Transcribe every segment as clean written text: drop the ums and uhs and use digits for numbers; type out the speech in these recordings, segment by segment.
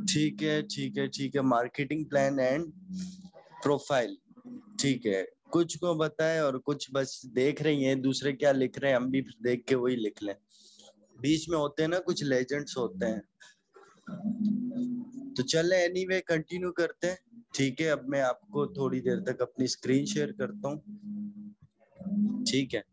ठीक है ठीक है ठीक है, मार्केटिंग प्लान एंड प्रोफाइल। ठीक है, कुछ को बताए और कुछ बस देख रही हैं दूसरे क्या लिख रहे हैं, हम भी फिर देख के वही लिख लें। बीच में होते हैं ना कुछ लेजेंड्स होते हैं। तो चले एनीवे कंटिन्यू करते हैं। ठीक है, अब मैं आपको थोड़ी देर तक अपनी स्क्रीन शेयर करता हूँ। ठीक है।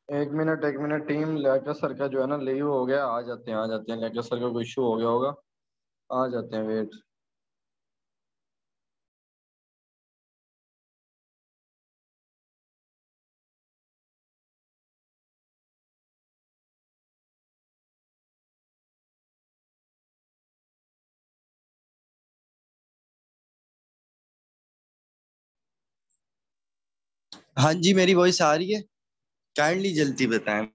एक मिनट टीम, लेकर सर का जो है ना लीव हो गया, आ जाते हैं, लेकर सर का कोई इशू हो गया होगा, आ जाते हैं, वेट। हाँ जी, मेरी वॉइस आ रही है? काइंडली जल्दी बताएं।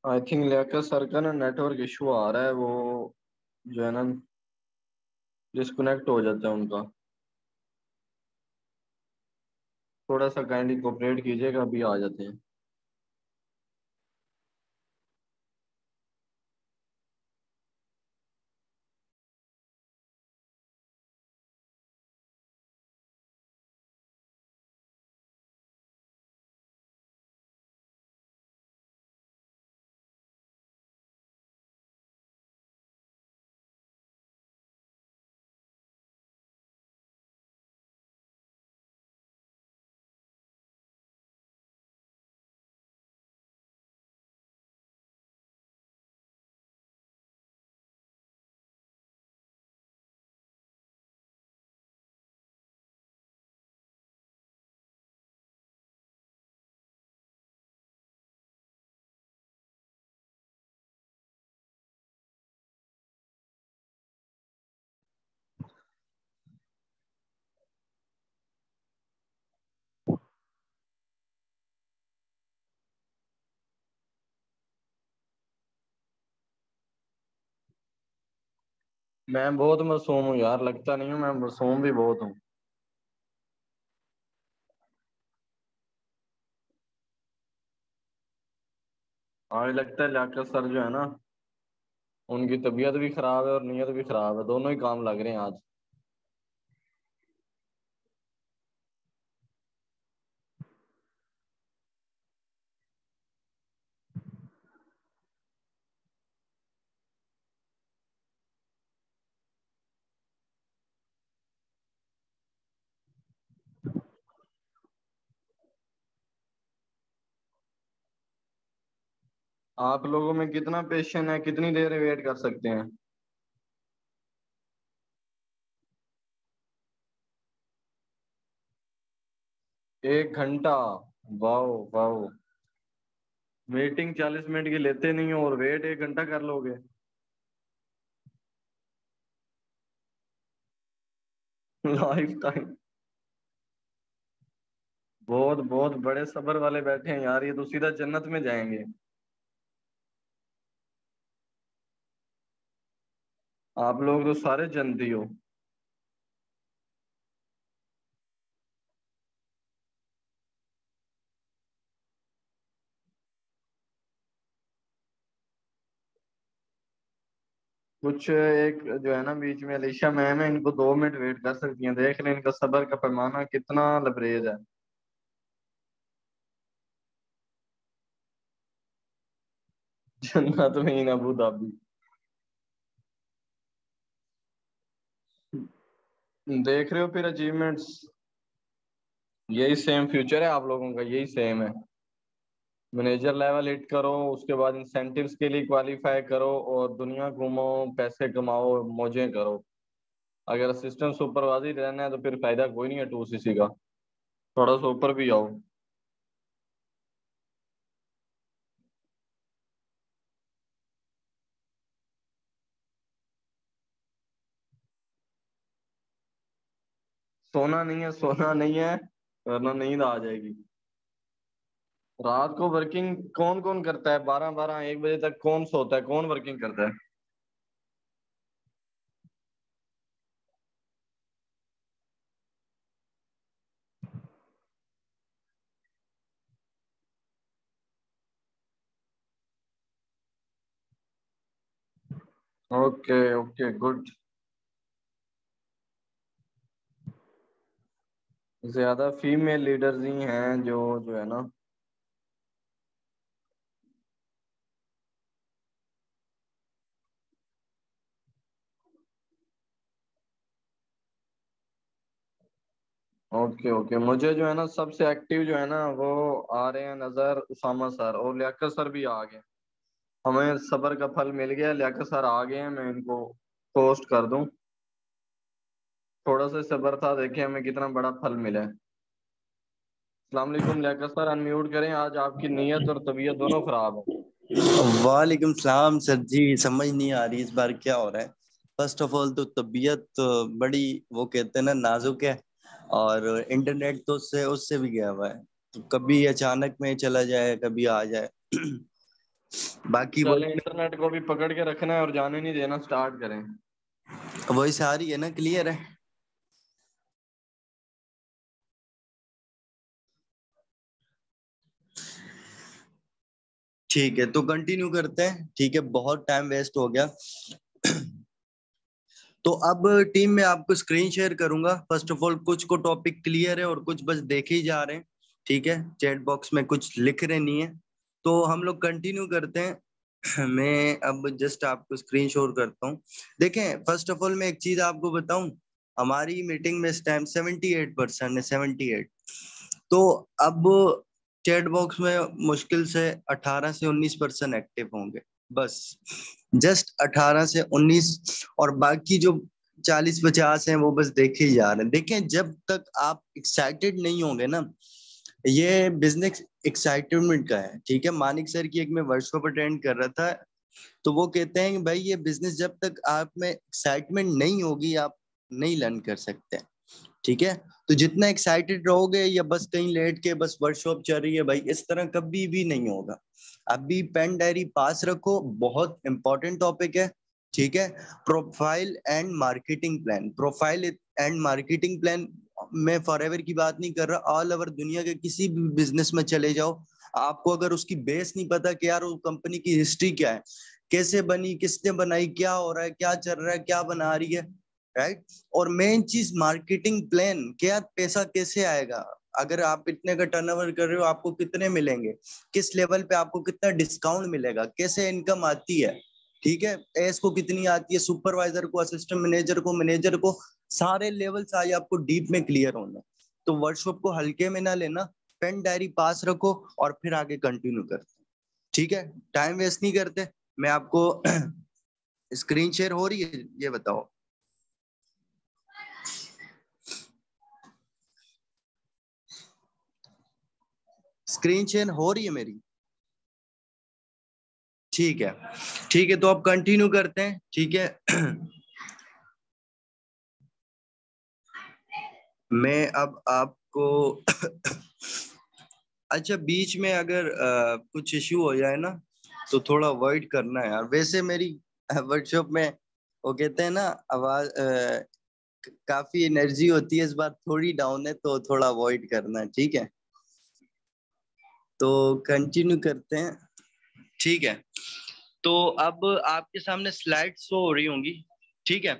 आई थिंक लेकर सर का ना नेटवर्क इशू आ रहा है, वो जो है ना डिस्कनेक्ट हो जाता है उनका। थोड़ा सा काइंडली कोऑपरेट कीजिएगा, अभी आ जाते हैं। मैं बहुत मासूम हूँ यार, लगता नहीं हूँ, मैं मासूम भी बहुत हूँ। आज लगता है लियाकत सर जो है ना, उनकी तबीयत भी खराब है और नीयत भी खराब है, दोनों ही काम लग रहे हैं आज। आप लोगों में कितना पेशेंट है, कितनी देर वेट कर सकते हैं? 1 घंटा? Wow wow. वेटिंग 40 मिनट की लेते नहीं हो और वेट 1 घंटा कर लोगे? Life time. बहुत बहुत बड़े सबर वाले बैठे हैं यार, ये तो सीधा जन्नत में जाएंगे। आप लोग तो सारे जन्नती हो। कुछ एक जो है ना बीच में अलीशा मैम है, इनको 2 मिनट वेट कर सकती हैं, देख लें इनका सबर का पैमाना कितना लबरेज है। जन्नत में ही ना अबू धाबी। देख रहे हो फिर अचीवमेंट्स, यही सेम फ्यूचर है आप लोगों का, यही सेम है। मैनेजर लेवल हिट करो, उसके बाद इंसेंटिव्स के लिए क्वालिफाई करो और दुनिया घूमो, पैसे कमाओ, मौजें करो। अगर असिस्टेंट सुपरवाइजर रहना है तो फिर फायदा कोई नहीं है 2cc का, थोड़ा सा ऊपर भी आओ। सोना नहीं है, सोना नहीं है, वरना नींद आ जाएगी। रात को वर्किंग कौन कौन करता है? 12 12 1 बजे तक कौन सोता है, कौन वर्किंग करता है? Okay okay good. ज्यादा फीमेल लीडर्स ही हैं जो जो है ना। ओके ओके, मुझे जो है ना सबसे एक्टिव जो है ना वो आ रहे हैं नजर, उसामा सर और लियाकत सर भी आ गए। हमें सबर का फल मिल गया, लियाकत सर आ गए हैं, मैं इनको पोस्ट कर दूं। थोड़ा सा सबर था, देखिए हमें कितना बड़ा फल मिला है। अस्सलाम वालेकुम लियाकत सर, अनम्यूट करें, आज आपकी नीयत और तबीयत दोनों खराब है। वालेकुम सलाम सर जी, समझ नहीं आ रही इस बार क्या हो रहा है। फर्स्ट ऑफ ऑल तो तबीयत बड़ी, वो कहते हैं ना, नाजुक है। और इंटरनेट तो उससे उससे भी गया हुआ है, तो कभी अचानक में चला जाए, कभी आ जाए। बाकी वो चले इंटरनेट को भी पकड़ के रखना है और जाने नहीं देना, स्टार्ट करें। वॉइस आ रही है ना, क्लियर है? ठीक है, तो कंटिन्यू करते हैं। ठीक है, बहुत टाइम वेस्ट हो गया। तो अब टीम में आपको स्क्रीन शेयर करूंगा। फर्स्ट ऑफ ऑल कुछ को टॉपिक क्लियर है और कुछ बस देखे ही जा रहे हैं। ठीक है, चैट बॉक्स में कुछ लिख रहे नहीं है, तो हम लोग कंटिन्यू करते हैं। मैं अब जस्ट आपको स्क्रीन शोर करता हूँ। देखें, फर्स्ट ऑफ ऑल मैं एक चीज आपको बताऊं, हमारी मीटिंग में इस टाइम 78% है, 78। तो अब चैट बॉक्स में मुश्किल से 18 से 19% एक्टिव होंगे, बस। जस्ट 18 से 19, और बाकी जो 40 50 हैं वो बस देखे ही जा रहे हैं। देखें, जब तक आप एक्साइटेड नहीं होंगे ना, ये बिजनेस एक्साइटमेंट का है। ठीक है, मानिक सर की एक मैं वर्कशॉप अटेंड कर रहा था, तो वो कहते हैं कि भाई ये बिजनेस जब तक आप में एक्साइटमेंट नहीं होगी, आप नहीं लर्न कर सकते। ठीक है, तो जितना एक्साइटेड रहोगे या बस कहीं लेट के बस वर्कशॉप चल रही है भाई, इस तरह कभी भी नहीं होगा। अभी पेन डायरी पास रखो, बहुत इंपॉर्टेंट टॉपिक है। ठीक है, profile and marketing plan. Profile and marketing plan, मैं फॉरएवर की बात नहीं कर रहा, ऑल ओवर दुनिया के किसी भी बिजनेस में चले जाओ, आपको अगर उसकी बेस नहीं पता कि यार वो कंपनी की हिस्ट्री क्या है, कैसे बनी, किसने बनाई, क्या हो रहा है, क्या चल रहा है, क्या बना रही है, राइट। और मेन चीज मार्केटिंग प्लान, क्या पैसा कैसे आएगा, अगर आप इतने का टर्नओवर कर रहे हो आपको कितने मिलेंगे, किस लेवल पे आपको कितना डिस्काउंट मिलेगा, कैसे इनकम आती है, ठीक है, एस को कितनी आती है, सुपरवाइजर को, असिस्टेंट मैनेजर को, सारे लेवल्स आज आपको डीप में क्लियर होना है। तो वर्कशॉप को हल्के में ना लेना, पेन डायरी पास रखो और फिर आगे कंटिन्यू करते, ठीक है। टाइम वेस्ट नहीं करते। मैं आपको स्क्रीन शेयर हो रही है, ये बताओ। स्क्रीन शेयर हो रही है मेरी? ठीक है, ठीक है, तो अब कंटिन्यू करते हैं, ठीक है। मैं अब आपको अच्छा, बीच में अगर कुछ इश्यू हो जाए ना तो थोड़ा अवॉइड करना है यार। वैसे मेरी वर्कशॉप में वो कहते हैं ना, आवाज काफी एनर्जी होती है, इस बार थोड़ी डाउन है तो थोड़ा अवॉइड करना है, ठीक है। तो कंटिन्यू करते हैं, ठीक है। तो अब आपके सामने स्लाइड शो हो रही होंगी, ठीक है।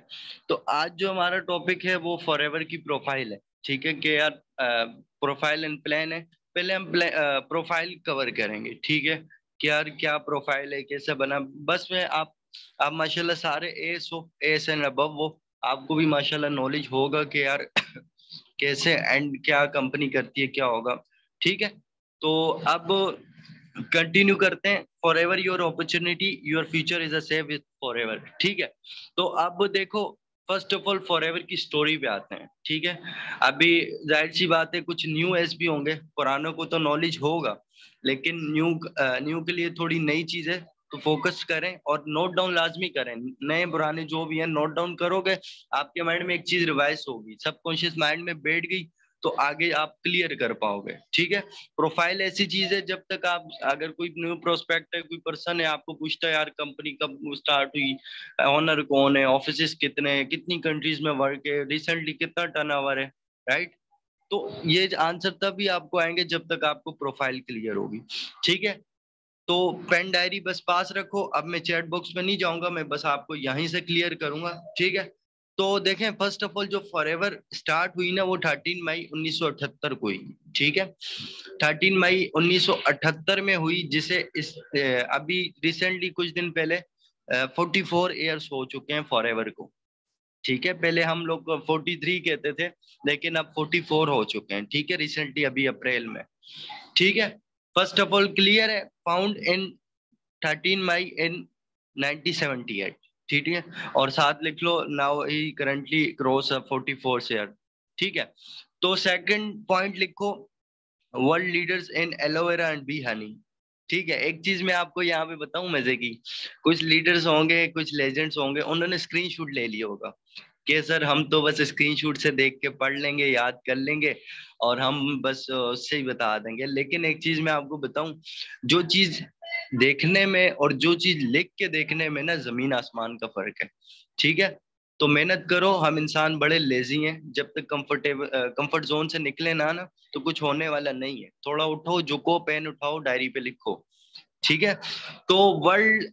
तो आज जो हमारा टॉपिक है वो फॉरएवर की प्रोफाइल है, ठीक है, कि यार प्रोफाइल एंड प्लान है। पहले हम प्रोफाइल कवर करेंगे, ठीक है, कि यार क्या प्रोफाइल है, कैसे बना। बस में आप माशाल्लाह सारे एस हो, एस एंड अबव वो, आपको भी माशाल्लाह नॉलेज होगा कि यार कैसे एंड क्या कंपनी करती है, क्या होगा, ठीक है। तो अब कंटिन्यू करते हैं। For ever your opportunity, your future is a save with for ever, ठीक है। तो अब देखो, first of all for ever की स्टोरी पे आते हैं, ठीक है। अभी जाहिर सी बात है कुछ न्यू एस भी होंगे, पुरानों को तो नॉलेज होगा, लेकिन न्यू के लिए थोड़ी नई चीज है, तो फोकस करें और नोट डाउन लाजमी करें। नए पुराने जो भी है नोट डाउन करोगे, आपके माइंड में एक चीज रिवाइज होगी, सबकॉन्शियस माइंड में बैठ गई, तो आगे आप क्लियर कर पाओगे, ठीक है। प्रोफाइल ऐसी चीज है, जब तक आप, अगर कोई न्यू प्रोस्पेक्ट है, कोई पर्सन है, आपको पूछता है यार कंपनी कब स्टार्ट हुई, ऑनर कौन है, ऑफिस कितने हैं, कितनी कंट्रीज में वर्क है, रिसेंटली कितना टर्नओवर है, राइट। तो ये आंसर तभी आपको आएंगे जब तक आपको प्रोफाइल क्लियर होगी, ठीक है। तो पेन डायरी बस पास रखो। अब मैं चैट बॉक्स में नहीं जाऊंगा, मैं बस आपको यहीं से क्लियर करूंगा, ठीक है। तो देखें, फर्स्ट ऑफ ऑल जो फॉरएवर स्टार्ट हुई ना वो 13 मई 1978 को हुई, ठीक है। 13 मई 1978 में हुई, जिसे इस अभी रिसेंटली कुछ दिन पहले 44 ईयर्स हो चुके हैं फॉरएवर को, ठीक है। पहले हम लोग 43 कहते थे, लेकिन अब 44 हो चुके हैं, ठीक है, रिसेंटली अभी अप्रैल में, ठीक है। फर्स्ट ऑफ ऑल क्लियर है, फाउंड इन 13 मई इन 1978, ठीक है। और साथ लिख लो, now he currently cross 44 share, ठीक है। तो सेकंड पॉइंट लिखो, world leaders in aloe vera and bee honey, ठीक है। एक चीज मैं आपको यहाँ पे बताऊं मजे की, कुछ लीडर्स होंगे, कुछ लेजेंड्स होंगे, उन्होंने स्क्रीनशॉट ले लिया होगा कि सर हम तो बस स्क्रीनशॉट से देख के पढ़ लेंगे, याद कर लेंगे और हम बस उससे ही बता देंगे। लेकिन एक चीज मैं आपको बताऊं, जो चीज देखने में और जो चीज लिख के देखने में ना जमीन आसमान का फर्क है, ठीक है। तो मेहनत करो, हम इंसान बड़े लेजी हैं, जब तक कंफर्ट जोन से निकले ना ना तो कुछ होने वाला नहीं है। थोड़ा उठो, झुको, पेन उठाओ, डायरी पे लिखो, ठीक है। तो world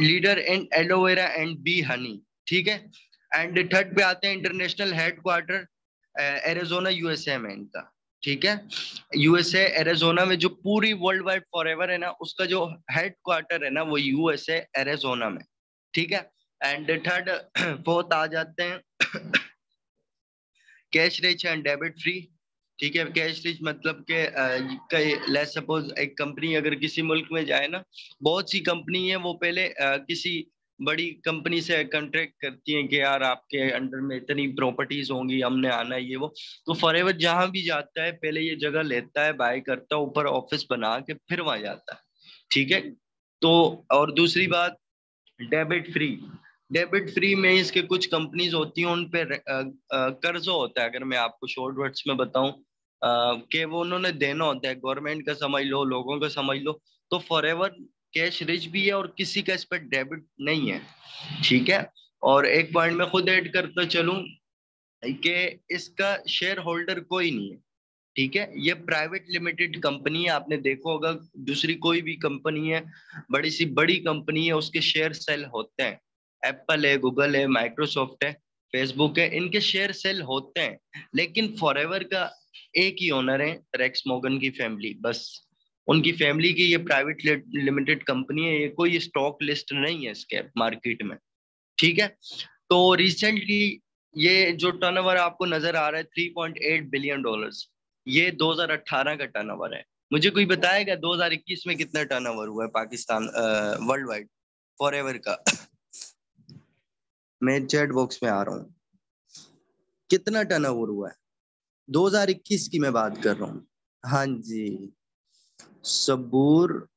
leader in aloe vera and bee honey, ठीक है। एंड थर्ड पे आते हैं, इंटरनेशनल हेडक्वार्टर एरिजोना यूएसए में इनका, ठीक है। यूएसए एरिजोना में, जो पूरी वर्ल्ड वाइड फॉरएवर है ना, उसका जो हेडक्वार्टर है ना वो यूएसए एरिजोना में, ठीक है। एंड थर्ड फोर्थ आ जाते हैं cash rich and debit free, ठीक है। कैश रिच मतलब कि लेट्स सपोज एक कंपनी अगर किसी मुल्क में जाए ना, बहुत सी कंपनी है वो पहले किसी बड़ी कंपनी से कॉन्ट्रैक्ट करती हैं कि यार आपके अंडर में इतनी प्रॉपर्टीज होंगी, हमने आना है, ये वो। तो फॉरएवर जहां भी जाता है पहले ये जगह लेता है, बाय करता है, ऊपर ऑफिस बना के फिर वहां जाता है, ठीक है। तो और दूसरी बात, डेबिट फ्री। डेबिट फ्री में इसके कुछ कंपनीज होती हैं, उन पे कर्जा होता है, अगर मैं आपको शॉर्ट वर्ड्स में बताऊं कि वो उन्होंने देना होता है, गवर्नमेंट का समझ लो, लोगों का समझ लो। तो फॉरएवर कैश रिच भी है और किसी का इस पर डेबिट नहीं है, ठीक है। और एक पॉइंट मैं खुद ऐड करता चलूं कि इसका शेयर होल्डर कोई नहीं है, ठीक है, ये प्राइवेट लिमिटेड कंपनी है। आपने देखो होगा दूसरी कोई भी कंपनी है, बड़ी सी बड़ी कंपनी है, उसके शेयर सेल होते हैं। एप्पल है, गूगल है, माइक्रोसॉफ्ट है, फेसबुक है, इनके शेयर सेल होते हैं। लेकिन फॉरएवर का एक ही ओनर है, रेक्स मॉर्गन की फैमिली, बस उनकी फैमिली की ये प्राइवेट लिमिटेड कंपनी है। ये कोई स्टॉक लिस्ट नहीं है इसके मार्केट में। ठीक है, तो रिसेंटली ये जो टर्नओवर आपको नजर आ रहा है 3.8 बिलियन डॉलर्स, ये 2018 का टर्नओवर है। मुझे कोई बताएगा 2021 में कितना टर्नओवर हुआ है पाकिस्तान वर्ल्ड वाइड फॉरएवर का? मैं चैट बॉक्स में आ रहा हूँ, कितना टर्नओवर हुआ है? 2021 की मैं बात कर रहा हूँ। हाँ जी, सबूर,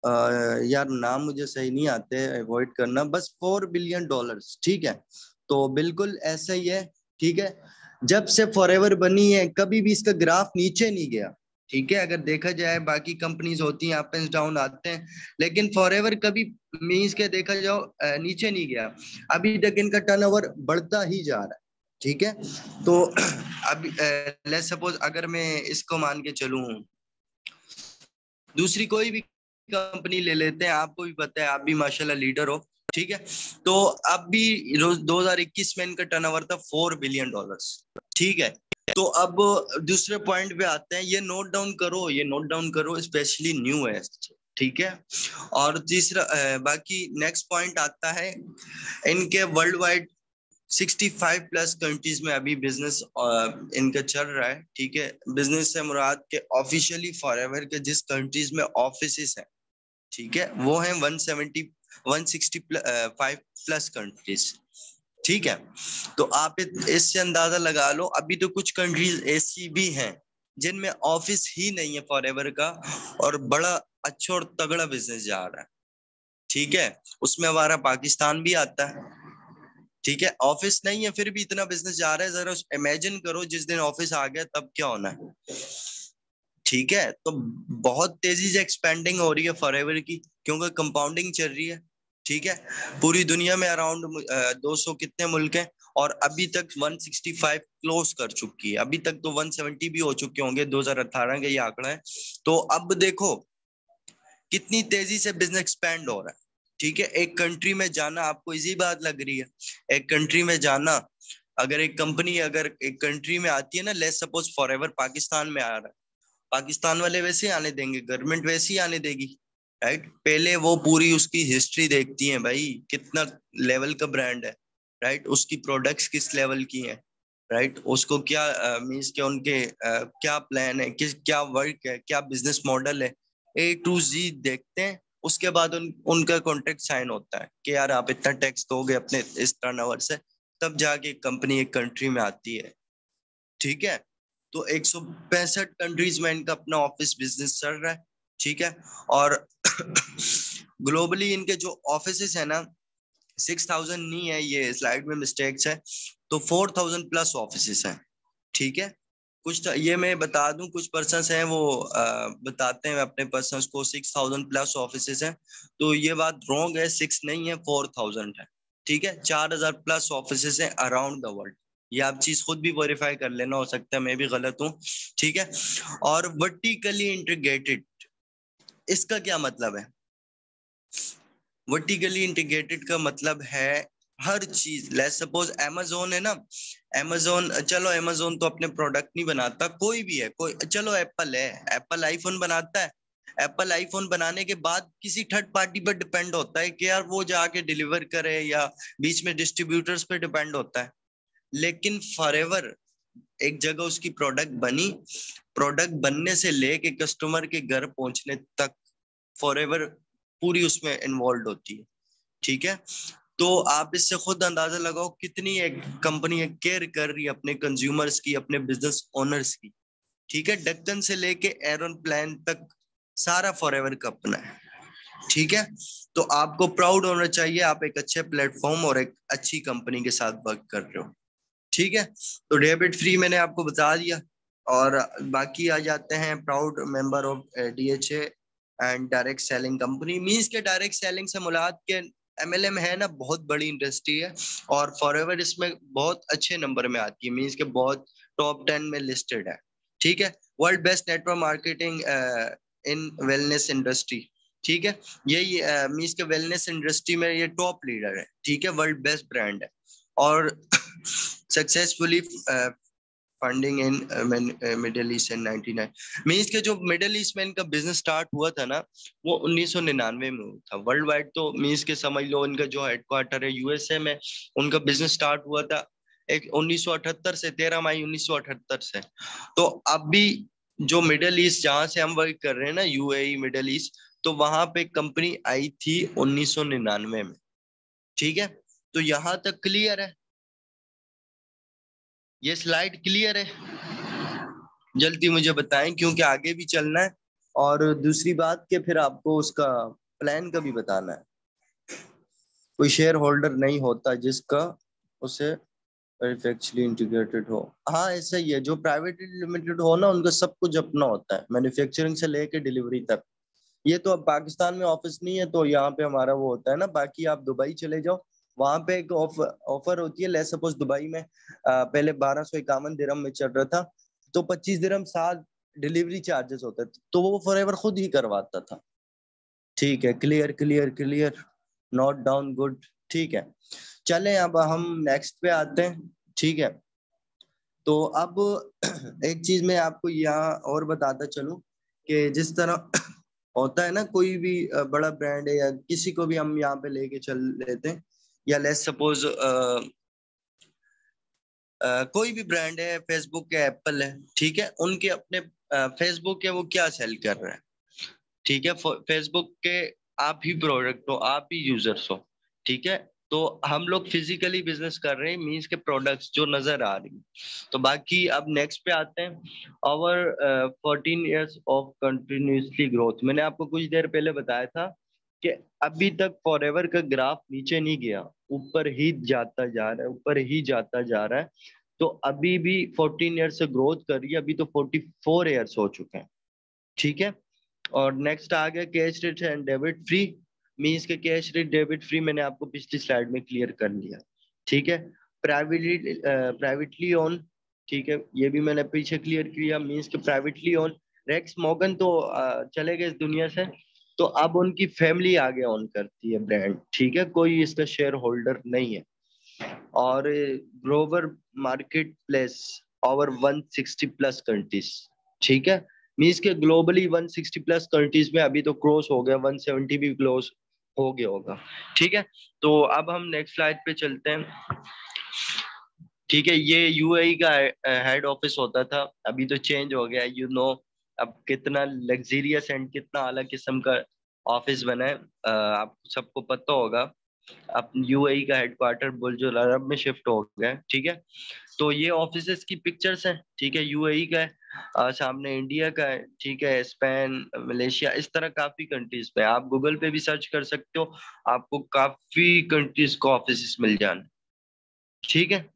यार नाम मुझे सही नहीं आते, अवॉइड करना, बस 4 बिलियन डॉलर्स। ठीक है, तो बिल्कुल ऐसा ही है। ठीक है, जब से फॉरएवर बनी है कभी भी इसका ग्राफ नीचे नहीं गया। ठीक है, अगर देखा जाए बाकी कंपनीज होती हैं अप एंड डाउन आते हैं, लेकिन फॉरएवर कभी मींस के देखा जाओ नीचे नहीं गया। अभी तक इनका टर्नओवर बढ़ता ही जा रहा है। ठीक है, तो अभी लेट्स सपोज अगर मैं इसको मान के चलूं, दूसरी कोई भी कंपनी ले लेते हैं, आपको भी पता है, आप भी माशाल्लाह लीडर हो। ठीक है, तो अब भी 2021 में इनका टर्नओवर था 4 बिलियन डॉलर्स। ठीक है, तो अब दूसरे पॉइंट पे आते हैं, ये नोट डाउन करो, ये नोट डाउन करो, स्पेशली न्यू है। ठीक है, और तीसरा बाकी नेक्स्ट पॉइंट आता है इनके वर्ल्ड वाइड 65 प्लस कंट्रीज में अभी बिजनेस इनका चल रहा है। ठीक है, बिजनेस से मुराद के ऑफिशियली फॉरएवर के जिस कंट्रीज में ऑफिसेस हैं, ठीक है, वो हैं 165 प्लस कंट्रीज। ठीक है, तो आप इससे अंदाजा लगा लो, अभी तो कुछ कंट्रीज ऐसी भी हैं जिनमें ऑफिस ही नहीं है फॉरएवर का, और बड़ा अच्छा और तगड़ा बिजनेस जा रहा है। ठीक है, उसमें हमारा पाकिस्तान भी आता है। ठीक है, ऑफिस नहीं है फिर भी इतना बिजनेस जा रहा है, जरा इमेजिन करो जिस दिन ऑफिस आ गया तब क्या होना है। ठीक है, तो बहुत तेजी से एक्सपेंडिंग हो रही है फॉरएवर की, क्योंकि कंपाउंडिंग चल रही है। ठीक है, पूरी दुनिया में अराउंड 200 कितने मुल्क हैं, और अभी तक 165 क्लोज कर चुकी है। अभी तक तो 170 भी हो चुके होंगे, 2018 का ये आंकड़ा है। तो अब देखो कितनी तेजी से बिजनेस एक्सपैंड हो रहा है। ठीक है, एक कंट्री में जाना आपको इजी बात लग रही है? एक कंट्री में जाना, अगर एक कंपनी अगर एक कंट्री में आती है ना, लेट्स सपोज फॉरएवर पाकिस्तान में आ रहा है, पाकिस्तान वाले वैसे ही आने देंगे, गवर्नमेंट वैसे ही आने देगी, राइट? पहले वो पूरी उसकी हिस्ट्री देखती है भाई, कितना लेवल का ब्रांड है, राइट? उसकी प्रोडक्ट्स किस लेवल की हैं, राइट? उसको क्या मीन्स क्या उनके क्या प्लान है, किस क्या वर्क है, क्या बिजनेस मॉडल है, A to Z देखते हैं। उसके बाद उनका कॉन्ट्रैक्ट साइन होता है कि यार आप इतना टैक्स दोगे अपने इस टर्नओवर से, तब जाके कंपनी एक कंट्री में आती है। ठीक है, तो 165 कंट्रीज में इनका अपना ऑफिस बिजनेस चल रहा है। ठीक है, और ग्लोबली इनके जो ऑफिसेस है ना, 6000 नहीं है, ये स्लाइड में मिस्टेक्स है, तो 4000 प्लस ऑफिसेस हैं। ठीक है, ये मैं बता दूं, कुछ पर्सन हैं वो बताते हैं अपने पर्सन को 6000 प्लस ऑफिसेस हैं, तो ये बात रॉन्ग है, 6 नहीं है, 4000 है। ठीक है, 4000 प्लस ऑफिसेस हैं अराउंड द वर्ल्ड। ये आप चीज खुद भी वेरीफाई कर लेना, हो सकता है मैं भी गलत हूँ। ठीक है, और वर्टिकली इंटीग्रेटेड, इसका क्या मतलब है? वर्टिकली इंटीग्रेटेड का मतलब है हर चीज, लेट्स सपोज amazon है ना, amazon, चलो amazon तो अपने प्रोडक्ट नहीं बनाता, कोई भी है, कोई, चलो एप्पल है, एप्पल आईफोन बनाता है, एप्पल आईफोन बनाने के बाद किसी थर्ड पार्टी पर डिपेंड होता है कि यार वो जाके डिलीवर करे, या बीच में डिस्ट्रीब्यूटर्स पे डिपेंड होता है। लेकिन फॉरएवर एक जगह उसकी प्रोडक्ट बनी, प्रोडक्ट बनने से लेके कस्टमर के घर पहुंचने तक फॉरएवर पूरी उसमें इन्वॉल्व होती है। ठीक है, तो आप इससे खुद अंदाजा लगाओ कितनी एक कंपनी केयर कर रही है अपने कंज्यूमर्स की, अपने बिजनेस ओनर्स की। ठीक है, डक्कन से लेके एरोन प्लान तक सारा फॉरएवर का अपना है। ठीक है, तो आपको प्राउड होना चाहिए, आप एक अच्छे प्लेटफॉर्म और एक अच्छी कंपनी के साथ वर्क कर रहे हो। ठीक है, तो डेबिट फ्री मैंने आपको बता दिया, और बाकी आ जाते हैं proud member of DHA and direct selling company. Means के डायरेक्ट सेलिंग से मुराद के MLM है ना, बहुत बड़ी इंडस्ट्री है, और फॉरएवर इसमें बहुत अच्छे नंबर में आती है, मींस के बहुत टॉप 10 में लिस्टेड है। ठीक है, world best network marketing in wellness industry, ठीक है। यही मींस के वेलनेस इंडस्ट्री में ये टॉप लीडर है, ठीक है, वर्ल्ड बेस्ट ब्रांड है। और successfully funding in middle east in 99, means के जो मिडिल ईस्ट में इनका बिजनेस स्टार्ट हुआ था ना, वो 1999 में हुआ था। वर्ल्ड वाइड तो मींस के समझ लो इनका जो हेडक्वार्टर है यूएसए में, उनका बिजनेस स्टार्ट हुआ था एक 1978 से, 13 मई 1978 से। तो अभी जो मिडिल ईस्ट जहां से हम वर्क कर रहे हैं ना, यूएई मिडिल ईस्ट, तो वहां पे कंपनी आई थी 1999 में, ठीक है। तो यहां तक क्लियर है, ये स्लाइड क्लियर है? जल्दी मुझे बताएं क्योंकि आगे भी चलना है। और दूसरी बात कि फिर आपको उसका प्लान का भी बताना है। कोई शेयर होल्डर नहीं होता जिसका उसे परफेक्टली इंटीग्रेटेड हो। हाँ ऐसा ही है, जो प्राइवेटली लिमिटेड हो ना, उनका सब कुछ अपना होता है, मैन्युफैक्चरिंग से लेके डिलीवरी तक। ये तो अब पाकिस्तान में ऑफिस नहीं है तो यहाँ पे हमारा वो होता है ना। बाकी आप दुबई चले जाओ, वहां पे एक ऑफर होती है। ले सपोज दुबई में पहले 1251 दिरहम में चल रहा था, तो 25 दिरहम साल डिलीवरी चार्जेस होते थे, तो वो फॉरएवर खुद ही करवाता था। ठीक है, clear clear clear, note down, good, ठीक है। चलें अब हम नेक्स्ट पे आते हैं, ठीक है। तो अब एक चीज मैं आपको यहाँ और बताता चलूं कि जिस तरह होता है ना, कोई भी बड़ा ब्रांड है या किसी को भी हम यहाँ पे लेके चल लेते हैं, या लेट्स सपोज कोई भी ब्रांड है, फेसबुक है, एप्पल है, ठीक है, उनके अपने फेसबुक है वो क्या सेल कर रहा है, ठीक है। फेसबुक के आप ही प्रोडक्ट हो, आप ही यूजर्स हो, ठीक है। तो हम लोग फिजिकली बिजनेस कर रहे हैं, मींस के प्रोडक्ट्स जो नजर आ रही। तो बाकी अब नेक्स्ट पे आते हैं। और 14 years ऑफ कंटिन्यूसली ग्रोथ, मैंने आपको कुछ देर पहले बताया था कि अभी तक फॉरएवर का ग्राफ नीचे नहीं गया, ऊपर ही जाता जा रहा है, ऊपर ही जाता जा रहा है। तो अभी भी 14 years से ग्रोथ कर रही है, अभी तो 44 years हो चुके हैं, ठीक है। और नेक्स्ट आ गया cash rate and debit free, means के कैश रेट डेबिट फ्री मैंने आपको पिछली स्लाइड में क्लियर कर लिया, ठीक है। प्राइवेटली ओन, ठीक है, ये भी मैंने पीछे क्लियर किया, मींस के प्राइवेटली ओन। रेक्स मॉर्गन तो चले गए इस दुनिया से, तो अब उनकी फैमिली आगे ओन करती है ब्रांड, ठीक है, कोई इसका शेयर होल्डर नहीं है। और global market place over 160 plus countries, ठीक है। मींस के ग्लोबली 160 प्लस कंट्रीज में अभी तो क्रॉस हो गया, 170 भी क्लोज हो गया होगा, ठीक है। तो अब हम नेक्स्ट स्लाइड पे चलते हैं, ठीक है। ये यूएई का हेड ऑफिस होता था, अभी तो चेंज हो गया, यू नो। अब कितना लग्जरियस एंड कितना अलग किस्म का ऑफिस बना है, आप सबको पता होगा। अब यूएई का हेडक्वार्टर बुर्ज अल अरब में शिफ्ट हो गया है, ठीक है। तो ये ऑफिसेस की पिक्चर्स हैं, ठीक है। यूएई का है, सामने इंडिया का है, ठीक है, स्पेन, मलेशिया, इस तरह काफी कंट्रीज पे आप गूगल पे भी सर्च कर सकते हो, आपको काफी कंट्रीज को ऑफिस मिल जाने, ठीक है।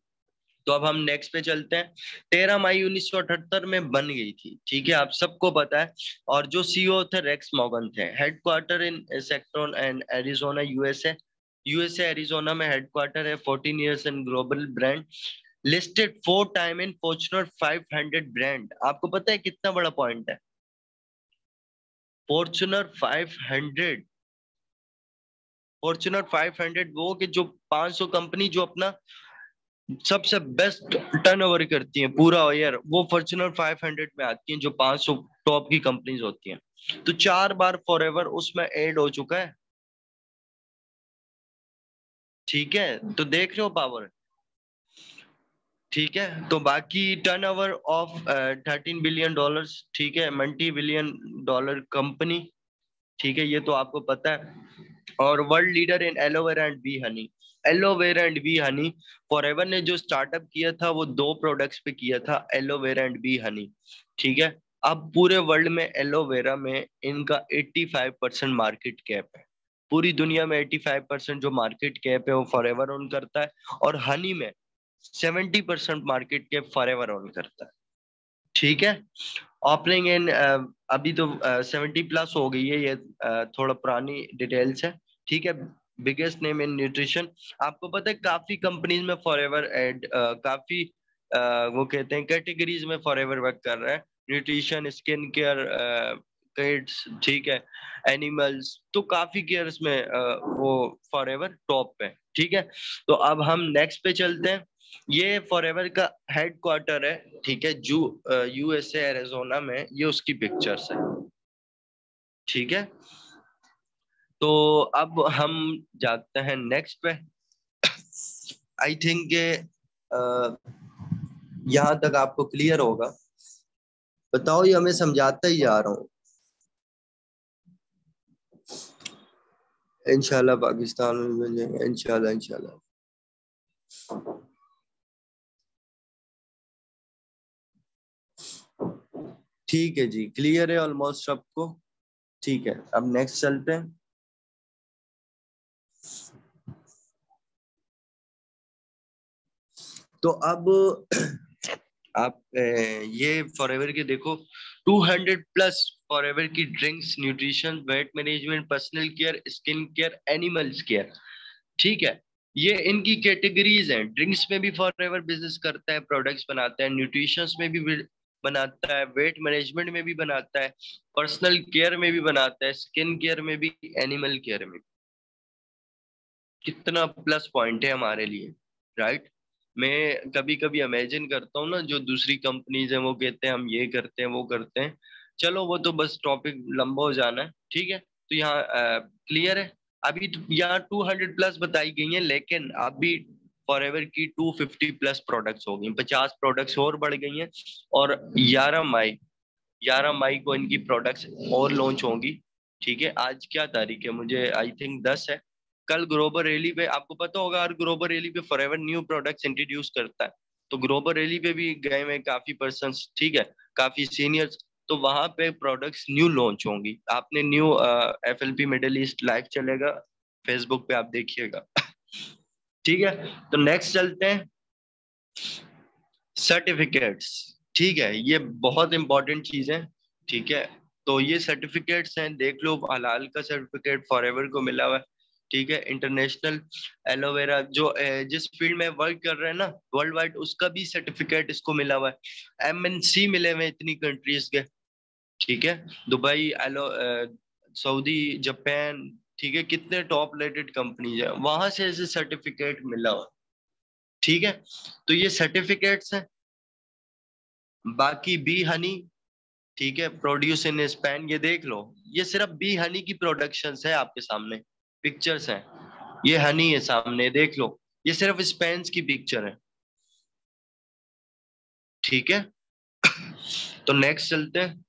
तो अब हम नेक्स्ट पे चलते हैं। 13 मई 1978 में बन गई थी, ठीक है, आप सबको पता है। और जो सीईओ थे रेक्स मॉर्गन थे। Headquarter in Sexton and Arizona, USA. USA Arizona में हेडक्वार्टर है। 14 years in global brand, listed 4 time in Fortuner 500 brand. आपको पता है कितना बड़ा पॉइंट है? फॉर्च्यूनर 500, फॉर्च्यूनर 500 वो कि जो 500 कंपनी जो अपना सबसे बेस्ट टर्नओवर करती हैं पूरा ईयर, वो फॉर्च्यूनर 500 में आती हैं, जो 500 टॉप की कंपनीज होती हैं। तो 4 बार फॉरएवर उसमें ऐड हो चुका है, ठीक है। तो देख रहे हो पावर, ठीक है। तो बाकी टर्नओवर ऑफ 13 billion डॉलर्स, ठीक है, $multi-billion कंपनी, ठीक है, ये तो आपको पता है। और world leader in aloe vera and bee Honey. Aloe vera and bee Honey, forever ने जो स्टार्टअप किया था वो 2 प्रोडक्ट्स पे किया था, एलोवेरा एंड बी हनी, ठीक है। अब पूरे वर्ल्ड में एलोवेरा में इनका 85% मार्केट कैप है। पूरी दुनिया में 85% जो मार्केट कैप है वो फॉरएवर ओन करता है। और हनी में 70% मार्केट कैप फॉरएवर ओन करता है, ठीक है। ओपनिंग इन अभी तो 70 प्लस हो गई है, ये थोड़ा पुरानी डिटेल्स है, ठीक है। Biggest name in nutrition. आपको पता है काफी कंपनीज में फॉरएवर एड, काफी वो कहते हैं कैटेगरीज में फॉरएवर वर्क कर रहा है। न्यूट्रिशन, स्किन केयर, किड्स, ठीक है, एनिमल्स, तो काफी केयर्स में वो फॉरएवर टॉप पे, ठीक है। तो अब हम नेक्स्ट पे चलते हैं। ये फॉरएवर का हेडक्वार्टर है, ठीक है, जो यूएसए एरिजोना में, ये उसकी पिक्चर्स है, ठीक है। तो अब हम जाते हैं नेक्स्ट पे। आई थिंक यहाँ तक आपको क्लियर होगा। बताओ, ये हमें समझाता ही जा रहा हूँ। इंशाल्लाह पाकिस्तान में बन जाएंगे, इंशाल्लाह इंशाल्लाह। ठीक है जी, क्लियर है ऑलमोस्ट सबको, ठीक है। अब नेक्स्ट चलते हैं। तो अब आप ये फॉरएवर के देखो, 200 प्लस फॉरएवर की drinks, nutrition, weight management, personal care, skin care, animals care, ठीक है। ये इनकी कैटेगरीज हैं। ड्रिंक्स में भी फॉरएवर बिजनेस करता है, प्रोडक्ट्स बनाता है, न्यूट्रिशन में भी बनाता है, वेट मैनेजमेंट में भी बनाता है, पर्सनल केयर में भी बनाता है, स्किन केयर में भी, एनिमल केयर में भी। कितना प्लस पॉइंट है हमारे लिए, राइट। मैं कभी कभी इमेजिन करता हूँ ना, जो दूसरी कंपनीज हैं वो कहते हैं हम ये करते हैं वो करते हैं, चलो वो तो बस टॉपिक लंबा हो जाना है, ठीक है। तो यहाँ क्लियर है। अभी यहाँ 200 प्लस बताई गई हैं, लेकिन अभी फॉरएवर की 250 प्लस प्रोडक्ट्स हो गई, 50 प्रोडक्ट्स और बढ़ गई हैं। और 11 मई को इनकी प्रोडक्ट्स और लॉन्च होंगी, ठीक है। आज क्या तारीख है, मुझे आई थिंक 10 है। कल ग्लोबल रैली पे, आपको पता होगा, हर ग्लोबल रैली पे फॉरएवर न्यू प्रोडक्ट्स इंट्रोड्यूस करता है। तो ग्लोबल रैली पे भी गए हुए काफी पर्सन्स, ठीक है, काफी सीनियर्स। तो वहां पे प्रोडक्ट्स न्यू लॉन्च होंगी। आपने new FLP middle east live चलेगा फेसबुक पे, आप देखिएगा। ठीक है। तो नेक्स्ट चलते हैं, सर्टिफिकेट्स, ठीक है। ये बहुत इंपॉर्टेंट चीज है, ठीक है। तो ये सर्टिफिकेट्स हैं, देख लो, हलाल का सर्टिफिकेट फॉरएवर को मिला हुआ है, ठीक है। इंटरनेशनल एलोवेरा, जो जिस फील्ड में वर्क कर रहे हैं ना वर्ल्ड वाइड, उसका भी सर्टिफिकेट इसको मिला हुआ है। एमएनसी मिले हुए हैं इतनी कंट्रीज के, ठीक है। दुबई, सऊदी, जापान, ठीक है, कितने टॉप रेटेड कंपनीज है, वहां से ऐसे सर्टिफिकेट मिला हुआ है, ठीक है। तो ये सर्टिफिकेट्स हैं। बाकी बी हनी, ठीक है, प्रोड्यूस इन स्पेन, ये देख लो, ये सिर्फ बी हनी की प्रोडक्शन है, आपके सामने पिक्चर्स हैं। ये हनी है सामने, देख लो, ये सिर्फ स्पेन की पिक्चर है, ठीक है। तो नेक्स्ट चलते हैं।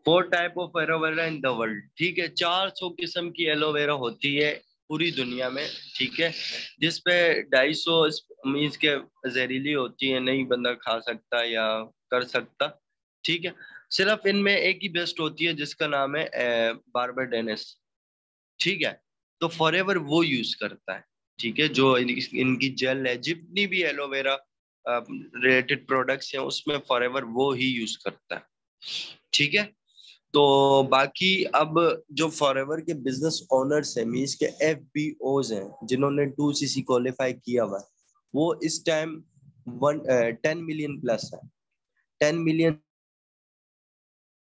4 type of aloe vera in the world, ठीक है। 400 किस्म की एलोवेरा होती है पूरी दुनिया में, ठीक है। जिसपे 250 मीन्स के जहरीली होती है, नहीं बंदा खा सकता या कर सकता, ठीक है। सिर्फ इनमें एक ही बेस्ट होती है, जिसका नाम है बार्बाडेनेस, ठीक है। तो फॉरएवर वो यूज करता है, ठीक है। जो इनकी जेल है, जितनी भी एलोवेरा रिलेटेड प्रोडक्ट्स हैं, उसमें फॉरएवर वो ही यूज करता है, ठीक है। तो बाकी अब जो फॉरएवर के बिजनेस ओनर्स हैं, मीन्स के एफबीओज हैं, जिन्होंने 2सीसी क्वालिफाई किया हुआ है, वो इस टाइम 10 मिलियन प्लस है। 10 मिलियन,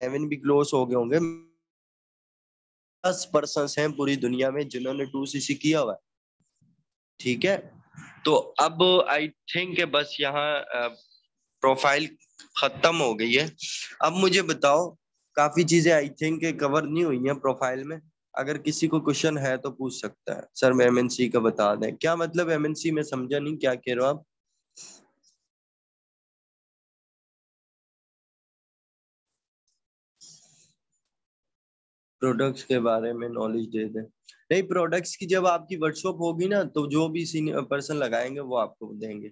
7 भी क्लोज हो गए होंगे। 10 पर्सन हैं पूरी दुनिया में जिन्होंने 2सीसी किया हुआ है, ठीक है। तो अब आई थिंक बस यहाँ प्रोफाइल खत्म हो गई है। अब मुझे बताओ, काफी चीजें आई थिंक कवर नहीं हुई हैं प्रोफाइल में। अगर किसी को क्वेश्चन है तो पूछ सकता है। सर मैं एमएनसी का बता दें, क्या मतलब एमएनसी में, समझा नहीं, क्या कह रहे हो आप। प्रोडक्ट्स के बारे में नॉलेज दे दें। नहीं, प्रोडक्ट्स की जब आपकी वर्कशॉप होगी ना, तो जो भी सीनियर पर्सन लगाएंगे वो आपको देंगे,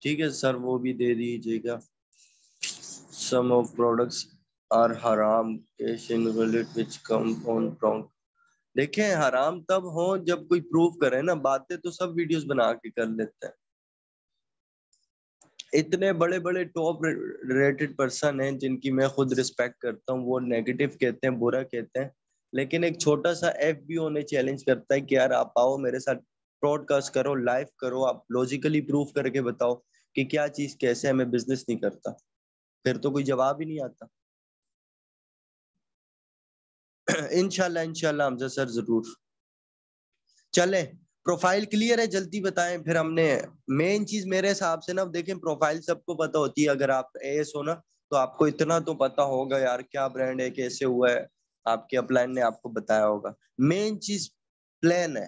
ठीक है सर, वो भी दे दीजिएगा। Some of products are haram cash in wallet which come on prompt। देखें, हराम तब हो जब कोई प्रूफ करे ना, बातें तो सब वीडियोस बना के कर लेते हैं। इतने बड़े बड़े टॉप रेटेड पर्सन हैं जिनकी मैं खुद रिस्पेक्ट करता हूँ, वो नेगेटिव कहते हैं, बुरा कहते हैं, लेकिन एक छोटा सा एफबीओ ने चैलेंज करता है कि यार आप आओ मेरे साथ, ब्रॉडकास्ट करो, लाइव करो, आप लॉजिकली प्रूफ करके बताओ कि क्या चीज कैसे है, मैं बिजनेस नहीं करता। फिर तो कोई जवाब ही नहीं आता। इंशाल्लाह इंशाल्लाह हमजा सर जरूर। चले, प्रोफाइल क्लियर है, जल्दी बताएं फिर। हमने मेन चीज मेरे हिसाब से ना, देखें प्रोफाइल सबको पता होती है, अगर आप एएस हो ना तो आपको इतना तो पता होगा यार क्या ब्रांड है, कैसे हुआ है, आपके अपलाइन ने आपको बताया होगा। मेन चीज प्लान है।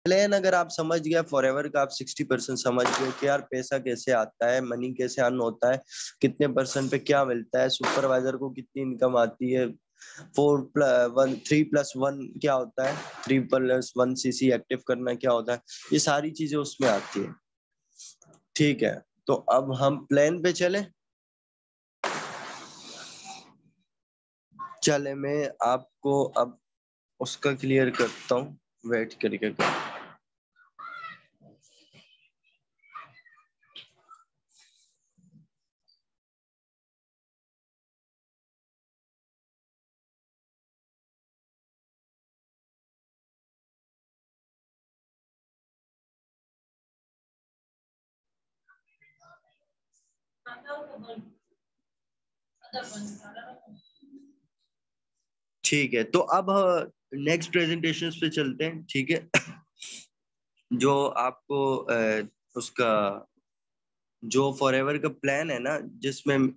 प्लान अगर आप समझ गए फॉरएवर का, आप 60% समझ गए कि यार पैसा कैसे आता है, मनी कैसे अर्न होता है, कितने परसेंट पे क्या मिलता है, सुपरवाइजर को कितनी इनकम आती है, 3+1 क्या होता है, 3+1 सीसी एक्टिव करना क्या होता है, ये सारी चीजें उसमें आती है। ठीक है, तो अब हम प्लान पे चले। चले, मैं आपको अब उसका क्लियर करता हूँ, वेट करके कर। ठीक है, तो अब नेक्स्ट प्रेजेंटेशन पे चलते हैं। ठीक है, जो आपको उसका जो फॉरएवर का प्लान है ना, जिसमें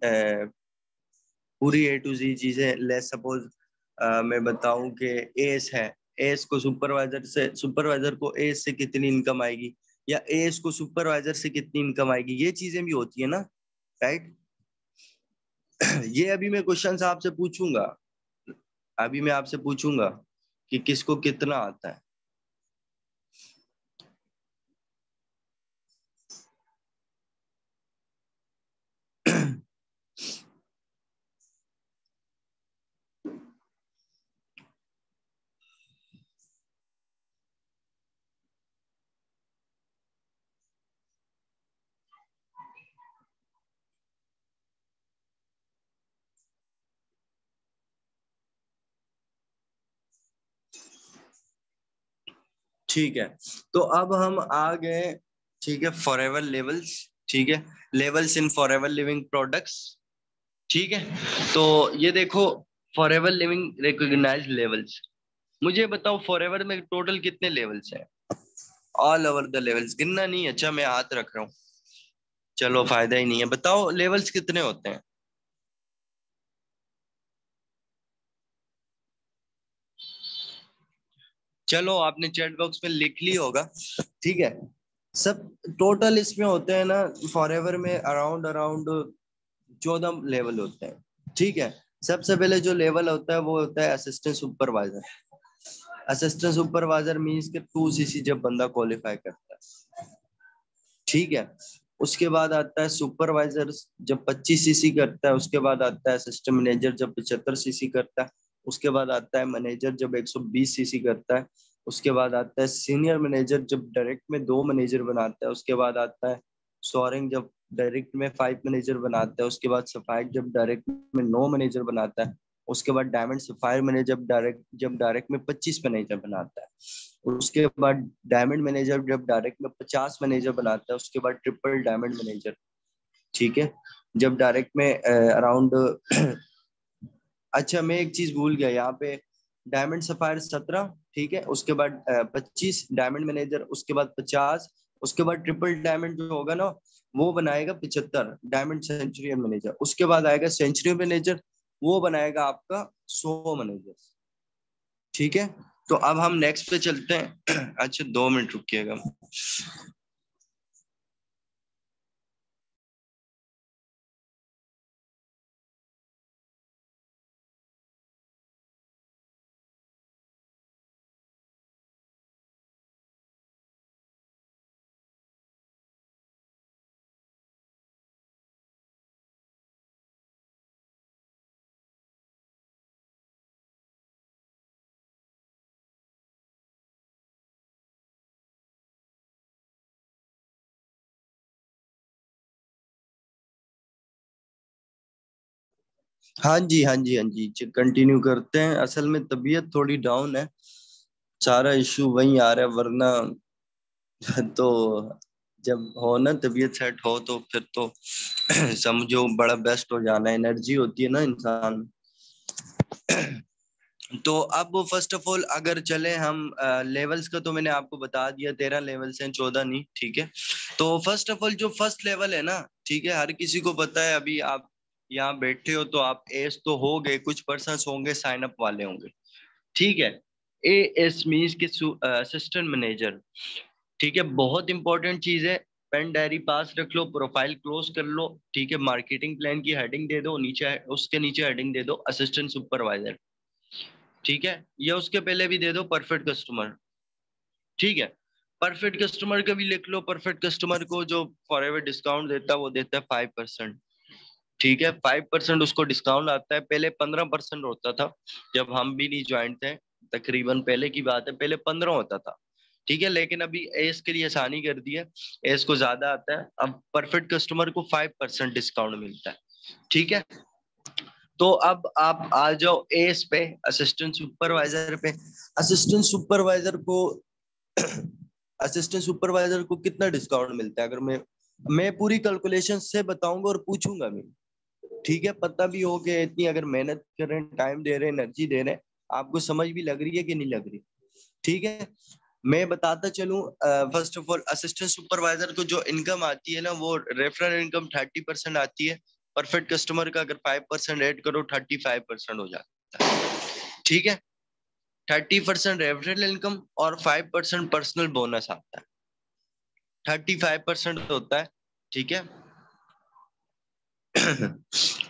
पूरी A to Z चीजें, ले सपोज मैं बताऊं कि एस है, एस को सुपरवाइजर को एस से कितनी इनकम आएगी, या एस को सुपरवाइजर से कितनी इनकम आएगी, ये चीजें भी होती है ना, राइट। ये अभी मैं क्वेश्चन आपसे पूछूंगा, अभी मैं आपसे पूछूंगा कि किसको कितना आता है। ठीक है, तो अब हम आ गए, ठीक है, फॉरएवर लेवल्स। ठीक है, levels in forever living products. ठीक है, तो ये देखो, फॉरएवर लिविंग रिकॉग्नाइज्ड लेवल्स। मुझे बताओ फॉरएवर में टोटल कितने लेवल्स हैं? ऑल ओवर द लेवल्स गिनना नहीं, अच्छा मैं हाथ रख रहा हूँ, चलो फायदा ही नहीं है। बताओ लेवल्स कितने होते हैं? चलो आपने चैट बॉक्स में लिख ली होगा। ठीक है, सब टोटल इसमें होते हैं ना, फॉरएवर में अराउंड अराउंड 14 लेवल होते हैं। ठीक है, सबसे पहले जो लेवल होता है वो होता है assistant supervisor. Assistant supervisor means के 2 सीसी जब बंदा क्वालिफाई करता है। ठीक है, उसके बाद आता है सुपरवाइजर जब 25 सीसी करता है, उसके बाद आता है असिस्टेंट मैनेजर जब 75 सीसी करता है, उसके बाद आता है मैनेजर जब 120 सीसी करता है, उसके बाद आता है सीनियर मैनेजर जब डायरेक्ट में 2 मैनेजर बनाता है, उसके बाद आता है सोअरिंग जब डायरेक्ट में 5 मैनेजर बनाता है, उसके बाद सफाइक जब डायरेक्ट में 9 मैनेजर बनाता है, उसके बाद डायमंड सफायर मैनेजर जब डायरेक्ट में 25 मैनेजर बनाता है, उसके बाद डायमंड मैनेजर जब डायरेक्ट में 50 मैनेजर बनाता है, उसके बाद ट्रिपल डायमंड मैनेजर। ठीक है, जब डायरेक्ट में अराउंड अच्छा मैं एक चीज भूल गया यहाँ पे, डायमंड सफायर 17, ठीक है, उसके बाद 25 डायमंड मैनेजर, उसके बाद 50, उसके बाद ट्रिपल डायमंड जो होगा ना वो बनाएगा 75 डायमंड सेंचुरियन मैनेजर, उसके बाद आएगा सेंचुरी मैनेजर, वो बनाएगा आपका 100 मैनेजर। ठीक है, तो अब हम नेक्स्ट पे चलते हैं। अच्छा 2 मिनट रुकिएगा। हाँ जी हाँ जी हाँ जी, कंटिन्यू करते हैं। असल में तबीयत थोड़ी डाउन है, सारा इशू वहीं आ रहा है, वरना तो जब हो ना तबीयत सेट हो तो फिर तो समझो बड़ा बेस्ट हो जाना, एनर्जी होती है ना इंसान। तो अब फर्स्ट ऑफ ऑल अगर चले हम लेवल्स का, तो मैंने आपको बता दिया 13 लेवल्स हैं, 14 नहीं, ठीक है। तो फर्स्ट ऑफ ऑल जो फर्स्ट लेवल है ना, ठीक है, हर किसी को पता है। अभी आप यहाँ बैठे हो तो आप एस तो हो गए, कुछ पर्सन्स होंगे साइन अप वाले होंगे, ठीक है। ए एस मीन्स के असिस्टेंट मैनेजर, ठीक है, बहुत इंपॉर्टेंट चीज है। पेन डायरी पास रख लो, प्रोफाइल क्लोज कर लो, ठीक है। मार्केटिंग प्लान की हेडिंग दे दो, नीचे उसके नीचे हेडिंग दे दो असिस्टेंट सुपरवाइजर, ठीक है। या उसके पहले भी दे दो परफेक्ट कस्टमर, ठीक है। परफेक्ट कस्टमर का भी लिख लो। परफेक्ट कस्टमर को जो फॉरएवर डिस्काउंट देता है वो देता है 5%, ठीक है। 5% उसको डिस्काउंट आता है। पहले 15% होता था जब हम भी नहीं ज्वाइन थे, तकरीबन पहले की बात है, पहले 15 होता था, ठीक है। लेकिन अभी एस के लिए आसानी कर दी है, एस को ज्यादा आता है। अब परफेक्ट कस्टमर को 5% डिस्काउंट मिलता है, ठीक है। तो अब आप आ जाओ एस पे, असिस्टेंट सुपरवाइजर पे। असिस्टेंट सुपरवाइजर को असिस्टेंट सुपरवाइजर को कितना डिस्काउंट मिलता है, अगर मैं पूरी कैलकुलेशन से बताऊंगा और पूछूंगा भी, ठीक है। पता भी हो कि इतनी अगर मेहनत कर रहे हैं, टाइम दे रहे हैं, एनर्जी दे रहे हैं, आपको समझ भी लग रही है कि नहीं लग रही, ठीक है। मैं बताता चलूं। First of all assistant supervisor को जो इनकम आती है ना, वो रेफरल इनकम 30% आती है। परफेक्ट कस्टमर का अगर 5% ऐड करो 35% हो जाता है, ठीक है। 30% रेफरल इनकम और 5% पर्सनल बोनस आता है, 35% होता है, ठीक है।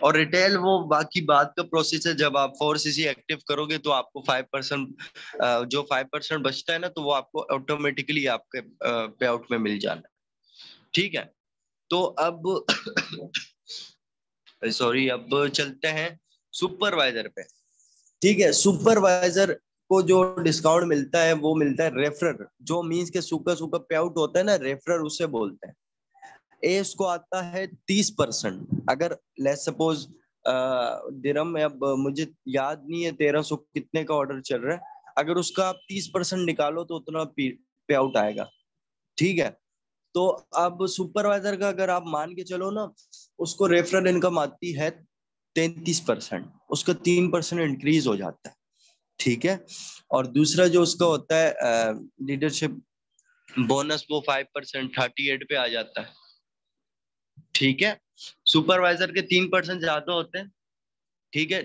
और रिटेल वो बाकी बात का प्रोसेस है। जब आप 4cc एक्टिव करोगे तो आपको 5%, जो 5% बचता है ना, तो वो आपको ऑटोमेटिकली आपके पे आउट में मिल जाना है, ठीक है। तो अब सॉरी, अब चलते हैं सुपरवाइजर पे, ठीक है। सुपरवाइजर को जो डिस्काउंट मिलता है वो मिलता है रेफरर, जो मीन्स के सूखा सूखा पे आउट होता है ना, रेफरर उसे बोलते हैं। ए उसको आता है 30%। अगर लेट्स सपोज दिरहम में, अब मुझे याद नहीं है 1300 कितने का ऑर्डर चल रहा है, अगर उसका आप 30% निकालो तो उतना पे आउट आएगा, ठीक है। तो अब सुपरवाइजर का अगर आप मान के चलो ना, उसको रेफरल इनकम आती है 33%, उसका 3% इंक्रीज हो जाता है, ठीक है। और दूसरा जो उसका होता है लीडरशिप बोनस, वो 5% 38 पे आ जाता है, ठीक है। सुपरवाइजर के 3% ज्यादा होते हैं, ठीक है।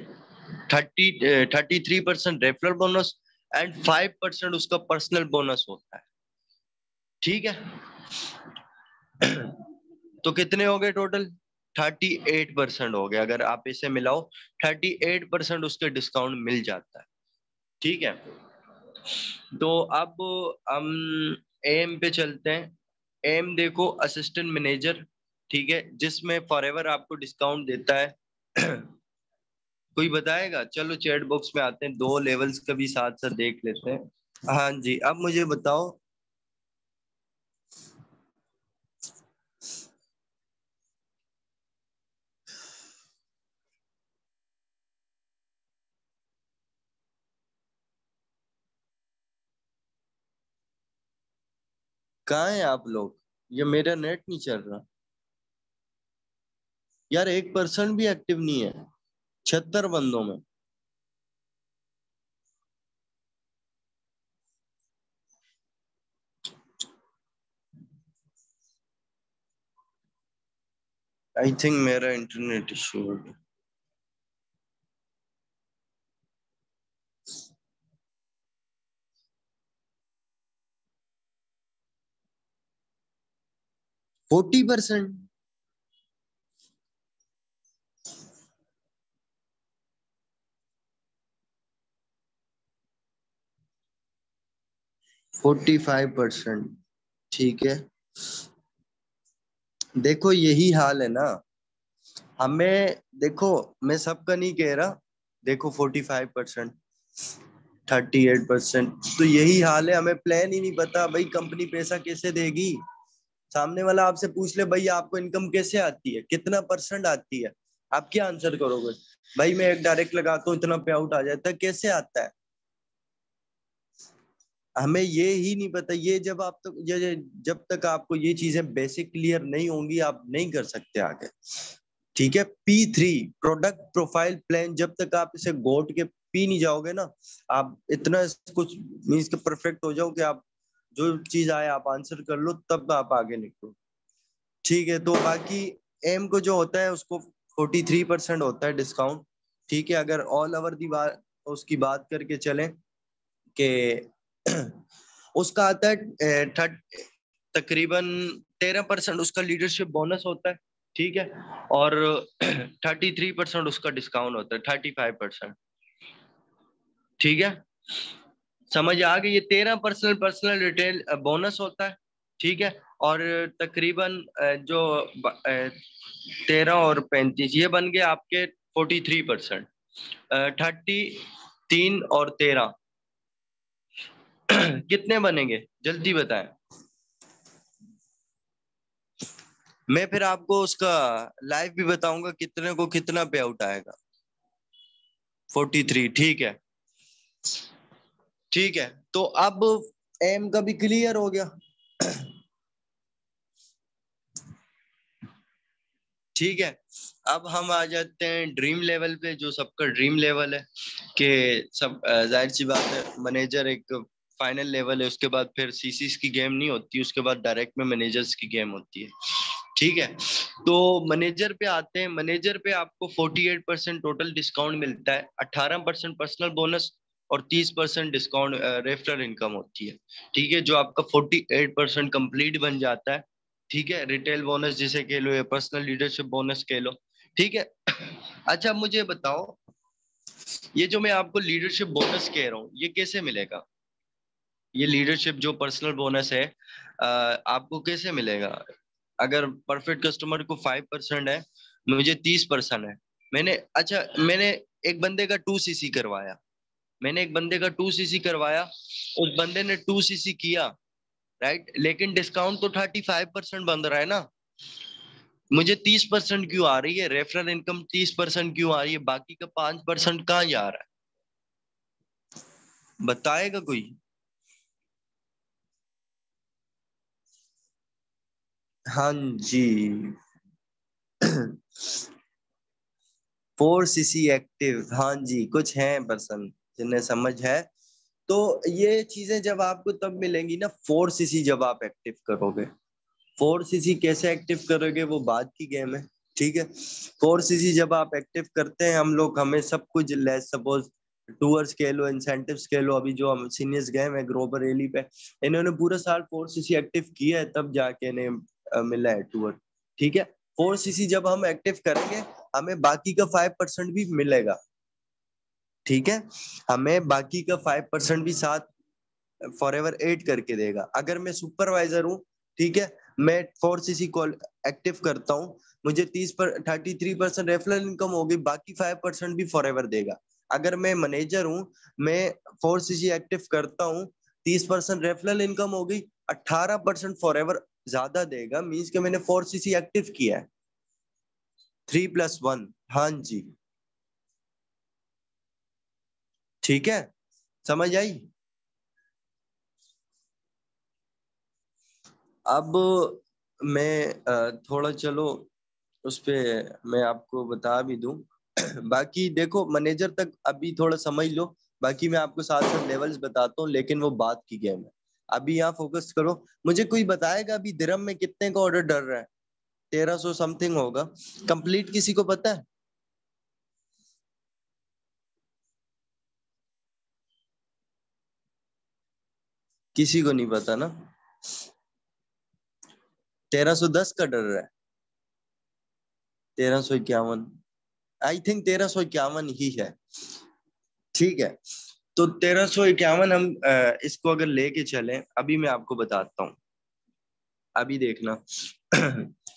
33% रेफरल बोनस एंड 5% उसका पर्सनल बोनस होता है, ठीक है। तो कितने हो गए टोटल? 38% हो गए। अगर आप इसे मिलाओ 38% उसके डिस्काउंट मिल जाता है, ठीक है। तो अब हम एम पे चलते हैं। एम देखो असिस्टेंट मैनेजर, ठीक है, जिसमें फॉरएवर आपको डिस्काउंट देता है। कोई बताएगा? चलो चैट बॉक्स में आते हैं, 2 लेवल्स का भी साथ साथ देख लेते हैं। हाँ जी, अब मुझे बताओ। कहाँ हैं आप लोग? ये मेरा नेट नहीं चल रहा यार, 1% भी एक्टिव नहीं है 76 बंदों में। आई थिंक मेरा इंटरनेट इशू है। 40%? 45%, ठीक है। देखो यही हाल है ना, हमें देखो, मैं सबका नहीं कह रहा। देखो 45%, 38%, तो यही हाल है। हमें प्लान ही नहीं पता भाई, कंपनी पैसा कैसे देगी। सामने वाला आपसे पूछ ले भाई आपको इनकम कैसे आती है, कितना परसेंट आती है, आप क्या आंसर करोगे? भाई मैं एक डायरेक्ट लगाता हूँ इतना पे आउट आ जाता है, कैसे आता है? हमें ये ही नहीं पता, ये जब आप तक जब तक आपको ये चीजें बेसिक क्लियर नहीं होंगी आप नहीं कर सकते आगे। ठीक है, P3 प्रोडक्ट प्रोफाइल प्लान, जब तक आप इसे गोट के पी नहीं जाओगे ना, आप इतना कुछ मीन्स के परफेक्ट हो जाओ कि आप जो चीज आए आप आंसर कर लो, तब आप आगे निकलो। ठीक है, तो बाकी एम को जो होता है उसको 43% होता है डिस्काउंट। ठीक है, अगर ऑल ओवर दी बात उसकी बात करके चलें कि उसका आता है तकरीबन 13% उसका लीडरशिप बोनस होता है। ठीक है, और 33% उसका डिस्काउंट होता है, 35%। ठीक है, समझ आ गई? ये 13% पर्सनल रिटेल बोनस होता है। ठीक है, और तकरीबन जो 13 और 35 ये बन गए आपके 43%। 33 और 13 कितने बनेंगे जल्दी बताएं। मैं फिर आपको उसका लाइव भी बताऊंगा कितने को कितना पे आउट आएगा। 43, ठीक है। ठीक है, तो अब एम का भी क्लियर हो गया। ठीक है, अब हम आ जाते हैं ड्रीम लेवल पे, जो सबका ड्रीम लेवल है कि सब जाहिर सी बात है मैनेजर एक फाइनल लेवल है, उसके बाद फिर सीसीस की गेम नहीं होती, उसके बाद डायरेक्ट में मैनेजर्स की गेम होती है। ठीक है, तो मैनेजर पे आते हैं। मैनेजर पे आपको 48% टोटल डिस्काउंट मिलता है, 18% पर्सनल बोनस और 30% डिस्काउंट रेफरल इनकम होती है। ठीक है, जो आपका 48% कंप्लीट बन जाता है। ठीक है, रिटेल बोनस जिसे कह लो या पर्सनल लीडरशिप बोनस कह लो। ठीक है, अच्छा मुझे बताओ, ये जो मैं आपको लीडरशिप बोनस कह रहा हूँ ये कैसे मिलेगा? ये लीडरशिप जो पर्सनल बोनस है आपको कैसे मिलेगा? अगर परफेक्ट कस्टमर को 5% है, मुझे 30% है। मैंने एक बंदे का 2cc करवाया, मैंने एक बंदे का 2cc करवाया, उस बंदे ने 2cc किया, राइट, लेकिन डिस्काउंट तो 35% बन रहा है ना। मुझे 30% क्यों आ रही है? रेफरल इनकम 30% क्यों आ रही है? बाकी का 5% कहाँ जा रहा है? बताएगा कोई? हाँ जी। 4cc एक्टिव, हाँ जी, कुछ हैं पर्सन जिन्हें समझ है। तो ये चीजें जब आपको तब मिलेंगी ना, 4cc जब आप एक्टिव करोगे। 4cc कैसे एक्टिव करोगे वो बाद की गेम है। ठीक है, 4cc जब आप एक्टिव करते हैं, हम लोग हमें सब कुछ लेस सपोज टूर्स कह लो, इंसेंटिव्स कह लो, अभी जो हम सीनियर्स गए हैं ग्रोवर रैली पे, इन्होंने पूरा साल 4cc एक्टिव किया है, तब जाके इन्हें मिला है टूर। ठीक है, 4cc जब हम एक्टिव करेंगे हमें बाकी का 5% भी मिलेगा। ठीक है, हमें बाकी का 5% भी साथ फॉर एवर 8 करके देगा। अगर मैं सुपरवाइजर हूँ, ठीक है, मैं 4cc कॉल एक्टिव करता हूँ, मुझे 33% रेफरल इनकम होगी, बाकी 5% भी फॉर एवर देगा। अगर मैं मैनेजर हूँ, मैं 4cc एक्टिव करता हूँ, 30% रेफरल इनकम होगी, 18% फॉर एवर ज्यादा देगा, मीन्स के मैंने 4cc एक्टिव किया है। 3+1, हाँ जी। ठीक है, समझ आई? अब मैं थोड़ा चलो उस पे मैं आपको बता भी दूं। बाकी देखो मैनेजर तक अभी थोड़ा समझ लो, बाकी मैं आपको साथ साथ लेवल्स बताता हूँ, लेकिन वो बात की गेम है। अभी यहाँ फोकस करो। मुझे कोई बताएगा अभी दिरहम में कितने का ऑर्डर डर रहा है? 1300 समथिंग होगा कंप्लीट, किसी को पता है? किसी को नहीं पता ना? 1310 का डर रहा है? 1351, आई थिंक 1351 ही है। ठीक है, तो 1351 हम इसको अगर लेके चलें, अभी मैं आपको बताता हूँ। अभी देखना,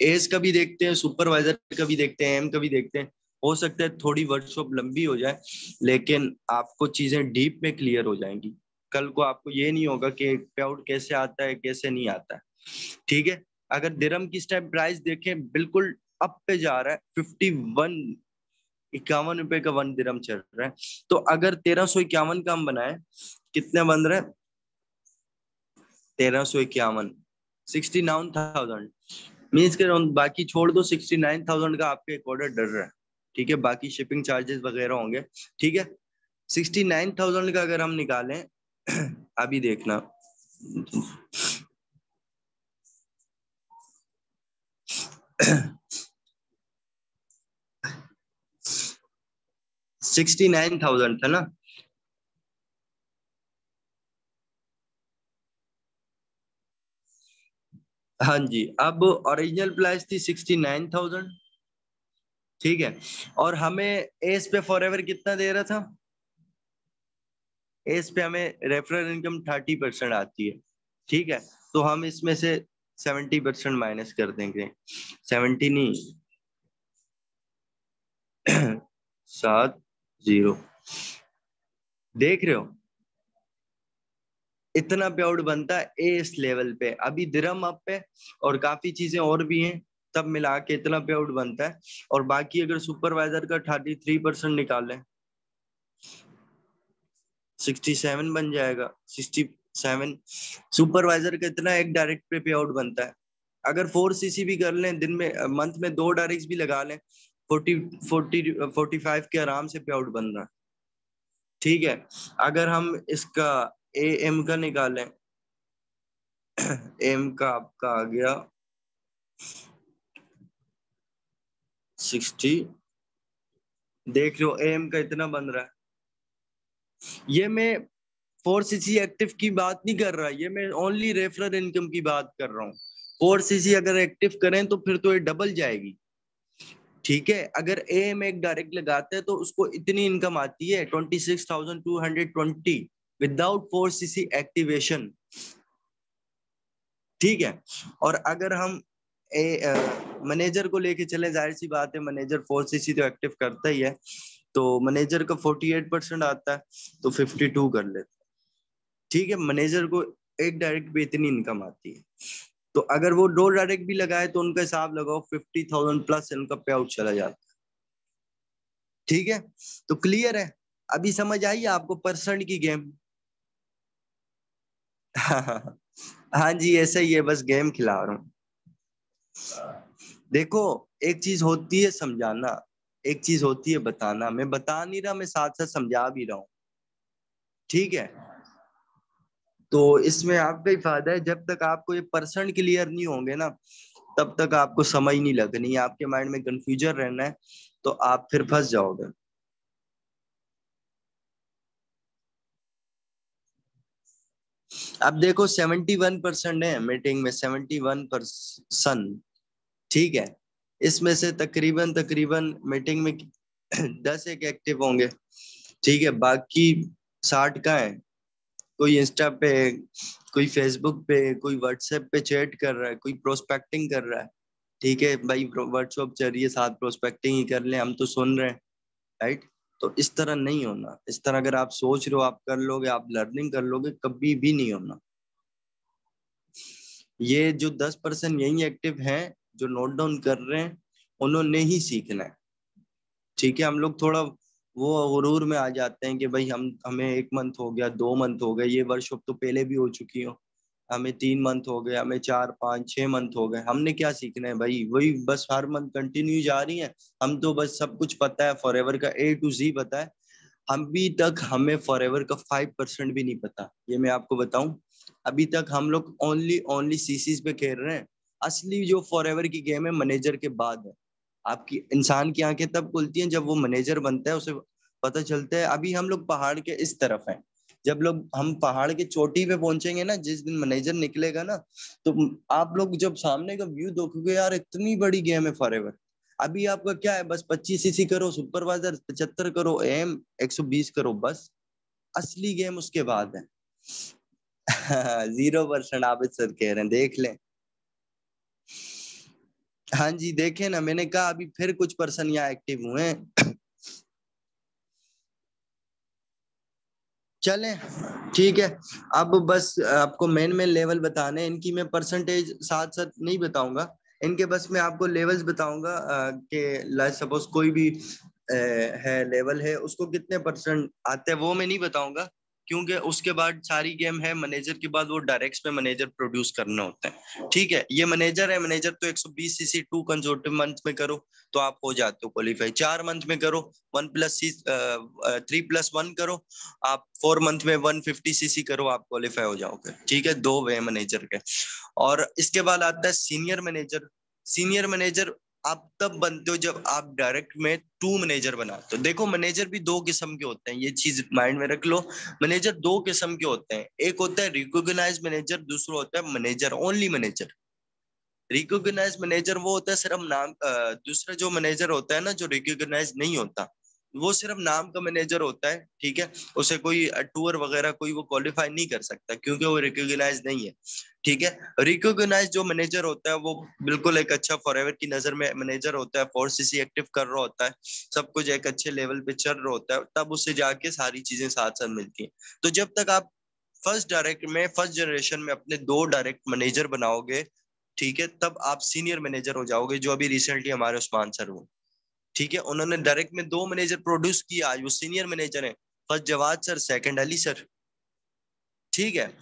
एज का भी देखते हैं, सुपरवाइजर का भी देखते हैं, एम का भी देखते हैं। हो सकता है थोड़ी वर्कशॉप लंबी हो जाए, लेकिन आपको चीजें डीप में क्लियर हो जाएंगी। कल को आपको ये नहीं होगा कि पे आउट कैसे आता है कैसे नहीं आता है। ठीक है, अगर दिरहम की स्टेप प्राइस देखें बिल्कुल अप पे जा रहा है, 51 का 1 दिरहम चल रहा है। तो अगर 1351 का हम बनाए, कितने बन रहे हैं? 1351, 69,000 मीन्स के बाकी छोड़ दो, 69,000 का आपके एक ऑर्डर डर रहा है, ठीक है, बाकी शिपिंग चार्जेस वगैरह होंगे, ठीक है। 69,000 का अगर हम निकालें अभी देखना 69,000 था ना, हाँ जी। अब ओरिजिनल प्राइस थी 69,000, ठीक है, और हमें एस पे फॉरएवर कितना दे रहा था, एस पे हमें रेफरल इनकम 30% आती है, ठीक है, तो हम इसमें से 70% माइनस कर देंगे, 70 नहीं 70, देख रहे हो इतना पे आउट बनता है एस लेवल पे, अभी दिरहम अप पे और काफी चीजें और भी हैं, तब मिला के इतना पे आउट बनता है। और बाकी अगर सुपरवाइजर का 33% निकालें 67 बन जाएगा, 67 सुपरवाइजर का इतना एक डायरेक्ट पे आउट बनता है। अगर 4 सीसी भी कर लें दिन में, मंथ में 2 डायरेक्ट भी लगा लें, 45 के आराम से पे आउट बन रहा है, ठीक है। अगर हम इसका ए एम का निकालें, एम का आपका आ गया 60, देख रहे हो एम का इतना बन रहा है। ये मैं 4 सीसी एक्टिव की बात नहीं कर रहा, ये मैं ओनली रेफरल इनकम की बात कर रहा हूँ। 4 सीसी अगर एक्टिव करें तो फिर तो ये डबल जाएगी, ठीक है। अगर एम एक डायरेक्ट लगाते हैं तो उसको इतनी इनकम आती है 26,220 विदाउट 4 सीसी एक्टिवेशन, ठीक है। और अगर हम मैनेजर को लेके चले, जाहिर सी बात है मैनेजर 4 सीसी तो एक्टिव करता ही है, तो मैनेजर का 48% आता है, तो 52 कर लेते, ठीक है। मैनेजर को एक डायरेक्ट पे इतनी इनकम आती है, तो अगर वो 2 डायरेक्ट भी लगाए तो उनका हिसाब लगाओ 50,000 प्लस इनका पे आउट चला जाता है, ठीक है। तो क्लियर है, अभी समझ आई आपको परसेंट की गेम? हाँ जी ऐसा ही है, बस गेम खिला रहा हूँ। देखो एक चीज होती है समझाना, एक चीज होती है बताना, मैं बता नहीं रहा, मैं साथ साथ समझा भी रहा हूँ, ठीक है। तो इसमें आपका ही फायदा है, जब तक आपको ये परसेंट क्लियर नहीं होंगे ना, तब तक आपको समझ नहीं लगनी, आपके माइंड में कंफ्यूजन रहना है, तो आप फिर फंस जाओगे। अब देखो 71% है मीटिंग में, 71%, ठीक है। इसमें से तकरीबन तकरीबन मीटिंग में 10 एक एक्टिव होंगे, ठीक है, बाकी 60 का है। कोई इंस्टा पे, कोई फेसबुक पे, कोई व्हाट्सएप पे चैट कर रहा है, कोई प्रोस्पेक्टिंग कर रहा है, ठीक है भाई, व्हाट्सएप चल रही है साथ प्रोस्पेक्टिंग ही कर ले, हम तो सुन रहे हैं, राइट। तो इस तरह नहीं होना, इस तरह अगर आप सोच रहे हो आप कर लोगे, आप लर्निंग कर लोगे, कभी भी नहीं होना। ये जो 10% यही एक्टिव हैं जो नोट डाउन कर रहे हैं, उन्होंने ही सीखना है, ठीक है। हम लोग थोड़ा वो गुरूर में आ जाते हैं कि भाई हमें 1 मंथ हो गया, 2 मंथ हो गए, ये वर्कशॉप तो पहले भी हो चुकी हो, हमें 3 मंथ हो गए, हमें 4 5 6 मंथ हो गए, हमने क्या सीखना है भाई, वही बस हर मंथ कंटिन्यू जा रही है। हम तो बस सब कुछ पता है, फॉरएवर का A to Z पता है, अभी तक हमें फॉरएवर का 5% भी नहीं पता, ये मैं आपको बताऊं। अभी तक हम लोग ओनली ओनली सीसीज पे खेल रहे हैं। असली जो फॉरएवर की गेम है मैनेजर के बाद है। आपकी इंसान की आंखें तब खुलती हैं जब वो मैनेजर बनता है, उसे पता चलता है। अभी हम लोग पहाड़ के इस तरफ हैं, जब लोग हम पहाड़ के चोटी पे पहुंचेंगे ना, जिस दिन मैनेजर निकलेगा ना, तो आप लोग जब सामने का व्यू देखोगे, यार इतनी बड़ी गेम है फॉरएवर। अभी आपका क्या है, बस 25 सीसी करो, सुपरवाइजर 75 करो, एम 120 करो, बस। असली गेम उसके बाद है। 0% आप इस सर कह रहे हैं, देख लें। हाँ जी देखे ना, मैंने कहा अभी फिर कुछ पर्सन यहाँ एक्टिव हुए हैं। चलें ठीक है। अब बस आपको मेन मेन लेवल बताने हैं, इनकी मैं परसेंटेज साथ साथ नहीं बताऊंगा, इनके बस मैं आपको लेवल्स बताऊंगा कि सपोज कोई भी है लेवल है, उसको कितने परसेंट आते हैं वो मैं नहीं बताऊंगा, क्योंकि उसके बाद सारी गेम है, मैनेजर के बाद वो डायरेक्ट्स में मैनेजर प्रोड्यूस करने होते हैं। ठीक है, ये मैनेजर है, मैनेजर तो 120 सीसी 2 कंसेक्यूटिव मंथ में करो तो आप हो जाते हो क्वालिफाई। 4 मंथ में करो 3+1 करो, आप 4 मंथ में 150 सीसी करो, आप क्वालिफाई हो जाओगे। ठीक है, 2 वे मैनेजर के। और इसके बाद आता है सीनियर मैनेजर। सीनियर मैनेजर आप तब बनते हो जब आप डायरेक्ट में 2 मैनेजर बनाते हो। देखो मैनेजर भी 2 किस्म के होते हैं, ये चीज माइंड में रख लो। मैनेजर 2 किस्म के होते हैं, एक होता है रिकॉग्नाइज मैनेजर, दूसरा होता है manager only manager. Recognise manager वो होता है सिर्फ नाम, दूसरा जो मैनेजर होता है ना जो रिकॉग्नाइज नहीं होता, वो सिर्फ नाम का मैनेजर होता है। ठीक है, उसे कोई टूर वगैरह कोई वो क्वालिफाई नहीं कर सकता क्योंकि वो रिकॉग्नाइज नहीं है। ठीक है, रिकॉग्नाइज जो मैनेजर होता है वो बिल्कुल एक अच्छा फॉरएवर की नजर में मैनेजर होता है, 4 सीसी एक्टिव कर रहा होता है, सब कुछ एक अच्छे लेवल पे चल रहा होता है, तब उससे जाके सारी चीजें साथ साथ मिलती हैं। तो जब तक आप फर्स्ट जनरेशन में अपने 2 डायरेक्ट मैनेजर बनाओगे, ठीक है, तब आप सीनियर मैनेजर हो जाओगे, जो अभी रिसेंटली हमारे उस्मान सर हुए। ठीक है, उन्होंने डायरेक्ट में 2 मैनेजर प्रोड्यूस किया, आज वो सीनियर मैनेजर हैं। First Jawad sir, second Ali sir. ठीक है,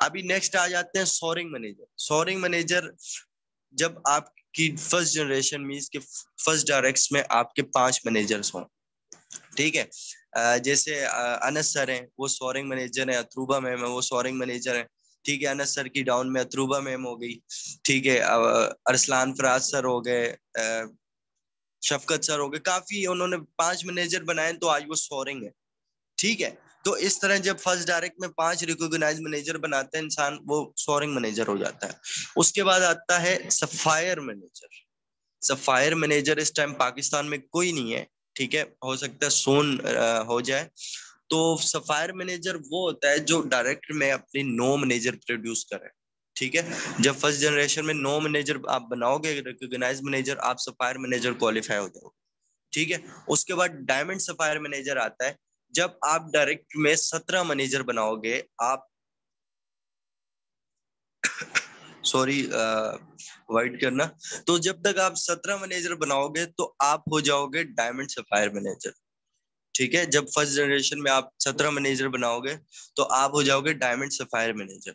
अभी नेक्स्ट आ जाते हैं सोरिंग मैनेजर। सोरिंग मैनेजर जब आपकी फर्स्ट जनरेशन मींस के फर्स्ट डायरेक्ट्स में आपके 5 मैनेजर्स हों। ठीक है, जैसे अनस सर हैं, वो सोरिंग मैनेजर है, अतरूबा मैम है, वो सोरिंग मैनेजर है। ठीक है, अनस सर की डाउन में अतरूबा मैम हो गई। ठीक है, अरसलान फराज सर हो गए, शफकत सर हो गए, काफी उन्होंने 5 मैनेजर बनाए, तो आज वो सोरिंग है। ठीक है, तो इस तरह जब फर्स्ट डायरेक्ट में 5 रिकॉग्नाइज मैनेजर बनाते हैं इंसान, वो सोरिंग मैनेजर हो जाता है। उसके बाद आता है सफायर मैनेजर। सफायर मैनेजर इस टाइम पाकिस्तान में कोई नहीं है। ठीक है, हो सकता है सोन हो जाए। तो सफायर मैनेजर वो होता है जो डायरेक्ट में अपनी 9 मैनेजर प्रोड्यूस करे। ठीक है, जब फर्स्ट जनरेशन में 9 मैनेजर आप बनाओगे रिकॉग्नाइज मैनेजर, आप सफायर मैनेजर क्वालिफाई हो जाओगे। ठीक है, उसके बाद डायमंड सफायर मैनेजर आता है, जब आप डायरेक्ट में 17 मैनेजर बनाओगे आप, सॉरी वाइट करना, तो जब तक आप 17 मैनेजर बनाओगे तो आप हो जाओगे डायमंड सफायर मैनेजर। ठीक है, जब फर्स्ट जनरेशन में आप 17 मैनेजर बनाओगे तो आप हो जाओगे डायमंड सफायर मैनेजर।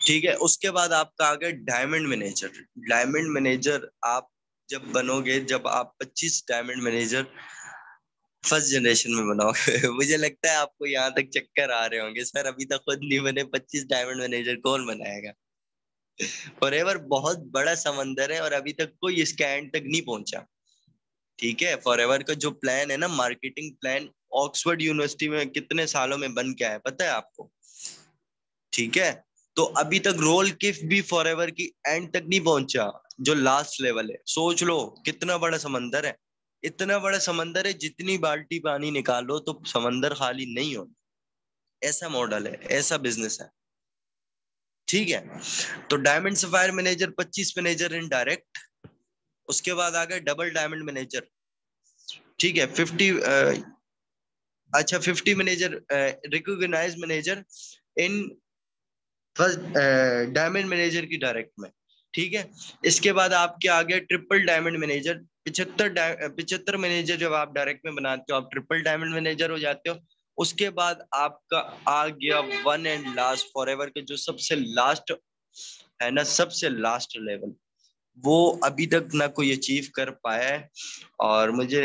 ठीक है, उसके बाद आपका आ गया डायमंड मैनेजर। डायमंड मैनेजर आप जब बनोगे, जब आप 25 डायमंड मैनेजर फर्स्ट जनरेशन में बनाओगे मुझे लगता है आपको यहाँ तक चक्कर आ रहे होंगे, सर अभी तक खुद नहीं बने, 25 डायमंड मैनेजर कौन बनाएगा। फॉरएवर बहुत बड़ा समंदर है और अभी तक कोई इसके एंड तक नहीं पहुंचा। ठीक है, फॉरएवर का जो प्लान है ना, मार्केटिंग प्लान, ऑक्सफोर्ड यूनिवर्सिटी में कितने सालों में बन के आया पता है आपको। ठीक है, तो अभी तक रोल किफ भी फॉरएवर की एंड तक नहीं पहुंचा, जो लास्ट लेवल है। सोच लो कितना बड़ा समंदर है, इतना बड़ा समंदर है, जितनी बाल्टी पानी निकालो तो समंदर खाली नहीं हो। ऐसा मॉडल है, ऐसा बिजनेस है। ठीक है, तो diamond sapphire manager 25 manager in direct. उसके बाद आ गए डबल डायमंड मैनेजर। ठीक है, 50 manager recognise manager in first diamond manager की डायरेक्ट में। ठीक है, इसके बाद आपके आ गया ट्रिपल डायमंड मैनेजर। 75 मैनेजर जब आप डायरेक्ट में बनाते हो, आप ट्रिपल डायमंड मैनेजर हो जाते हो। उसके बाद आपका आ गया वन एंड लास्ट फॉरएवर के जो सबसे लास्ट है ना, सबसे लास्ट लेवल, वो अभी तक ना कोई अचीव कर पाया है, और मुझे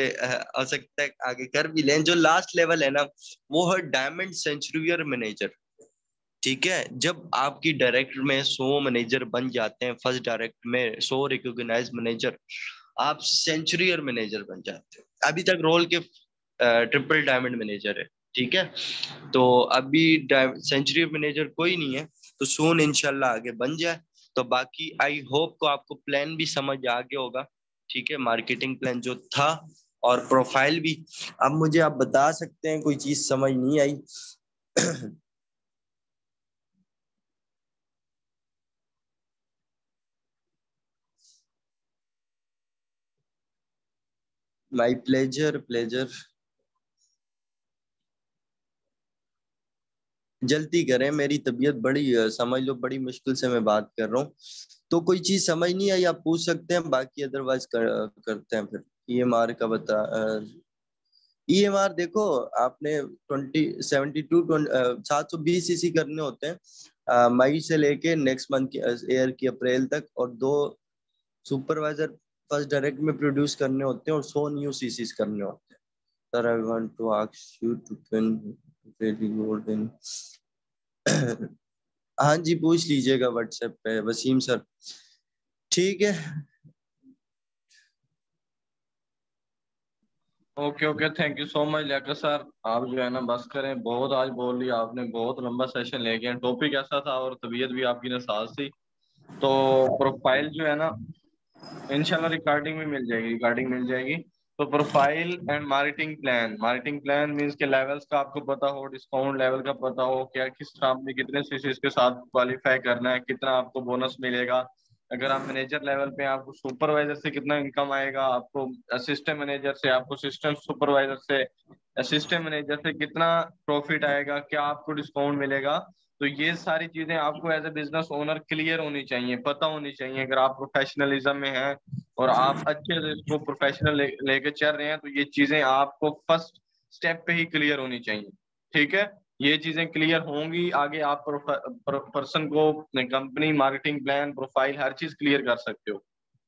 हो सकता है आगे कर भी लें। जो लास्ट लेवल है ना, वो है डायमंड सेंचुरियर मैनेजर। ठीक है, जब आपकी डायरेक्ट में 100 मैनेजर बन जाते हैं, फर्स्ट डायरेक्ट में 100 रिकॉग्नाइज मैनेजर, आप सेंचुरियर मैनेजर बन जाते हैं। अभी तक रोल के ट्रिपल डायमंड मैनेजर है। ठीक है, तो अभी सेंचुरी मैनेजर कोई नहीं है, तो सून इंशाल्लाह आगे बन जाए। तो बाकी आई होप को आपको प्लान भी समझ आ गया होगा। ठीक है, मार्केटिंग प्लान जो था और प्रोफाइल भी। अब मुझे आप बता सकते हैं कोई चीज समझ नहीं आई। My pleasure pleasure. जल्दी करें, मेरी तबीयत बड़ी समझ लो बड़ी मुश्किल से मैं बात कर रहा हूँ। तो कोई चीज समझ नहीं आई आप पूछ सकते हैं, बाकी अदरवाइज करते हैं फिर। ये मार का बता EMR देखो, आपने 720 सीसी करने होते हैं मई से लेके नेक्स्ट मंथ की ईयर की अप्रैल तक, और 2 सुपरवाइजर फर्स्ट डायरेक्ट में प्रोड्यूस करने होते हैं और 100 न्यू सीसीस करने होते हैं। Sir I want to ask you to can very golden. हाँ जी, पूछ लीजिएगा व्हाट्सएप पे वसीम सर। ठीक है। Okay okay, thank you so much Liyaqat sir. आप जो है ना बस करें, बहुत आज बोल लिया आपने, बहुत लंबा सेशन ले गए। टॉपिक ऐसा था और तबीयत भी आपकी नासाज थी। तो प्रोफाइल जो है ना, इंशाल्लाह रिकॉर्डिंग में मिल जाएगी, रिकॉर्डिंग मिल जाएगी। तो profile and marketing plan, marketing plan means के लेवल्स का आपको पता हो, डिस्काउंट लेवल का पता हो, क्या किस तरह आपने कितने सीसीज के साथ क्वालिफाई करना है, कितना आपको बोनस मिलेगा। अगर आप मैनेजर लेवल पे हैं, आपको सुपरवाइजर से कितना इनकम आएगा, आपको असिस्टेंट मैनेजर से, आपको असिस्टेंट सुपरवाइजर से, असिस्टेंट मैनेजर से कितना प्रॉफिट आएगा, क्या आपको डिस्काउंट मिलेगा। तो ये सारी चीजें आपको as a business owner clear होनी चाहिए, पता होनी चाहिए। अगर आप प्रोफेशनलिज्म में हैं और आप अच्छे से इसको प्रोफेशनल लेके चल रहे हैं, तो ये चीजें आपको फर्स्ट स्टेप पे ही क्लियर होनी चाहिए। ठीक है, ये चीजें क्लियर होंगी, आगे आप पर्सन को कंपनी, मार्केटिंग प्लान, प्रोफाइल, हर चीज क्लियर कर सकते हो।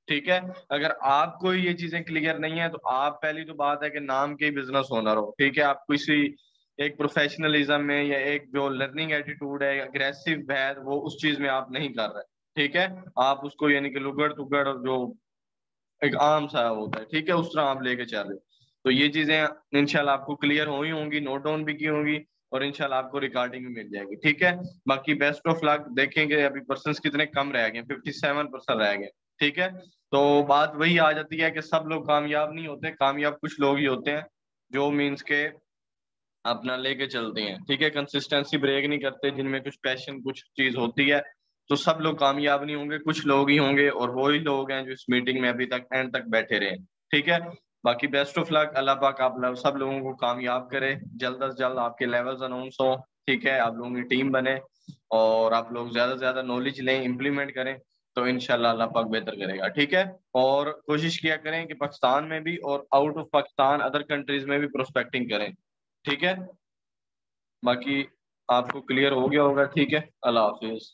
ठीक है, अगर आपको ये चीजें क्लियर नहीं है, तो आप, पहली तो बात है कि नाम के बिजनेस ओनर हो, ठीक है, आप किसी एक प्रोफेशनलिज्म में या एक जो लर्निंग एटीट्यूड है, अग्रेसिव है, वो उस चीज में आप नहीं कर रहे। ठीक है, आप उसको यानी कि लुगड़ तुगड़ और जो एक आम सा होता है, ठीक है, उस तरह आप लेके चल रहे हो। तो ये चीजें इंशाल्लाह आपको क्लियर हुई होंगी, नोट डाउन भी की होंगी, और इंशाल्लाह आपको रिकॉर्डिंग भी मिल जाएगी। ठीक है, बाकी बेस्ट ऑफ लक। देखेंगे अभी पर्सन कितने कम रह गए, 57% रह गए। ठीक है, तो बात वही आ जाती है कि सब लोग कामयाब नहीं होते, कामयाब कुछ लोग ही होते हैं जो मीन्स के अपना लेके चलते हैं। ठीक है, कंसिस्टेंसी ब्रेक नहीं करते, जिनमें कुछ पैशन, कुछ चीज होती है। तो सब लोग कामयाब नहीं होंगे, कुछ लोग ही होंगे, और वही लोग हैं जो इस मीटिंग में अभी तक एंड तक बैठे रहे। ठीक है, बाकी बेस्ट ऑफ लक। अल्लाह पाक आप सब लोगों को कामयाब करे, जल्द से जल्द आपके लेवल्स अनाउंस हो। ठीक है, आप लोगों की टीम बने और आप लोग ज्यादा से ज्यादा नॉलेज लें, इम्प्लीमेंट करें, तो इंशाल्लाह अल्लाह पाक बेहतर करेगा। ठीक है, और कोशिश किया करें कि पाकिस्तान में भी और out of Pakistan other countries में भी प्रोस्पेक्टिंग करें। ठीक है, बाकी आपको क्लियर हो गया होगा। ठीक है, अल्लाह हाफिज।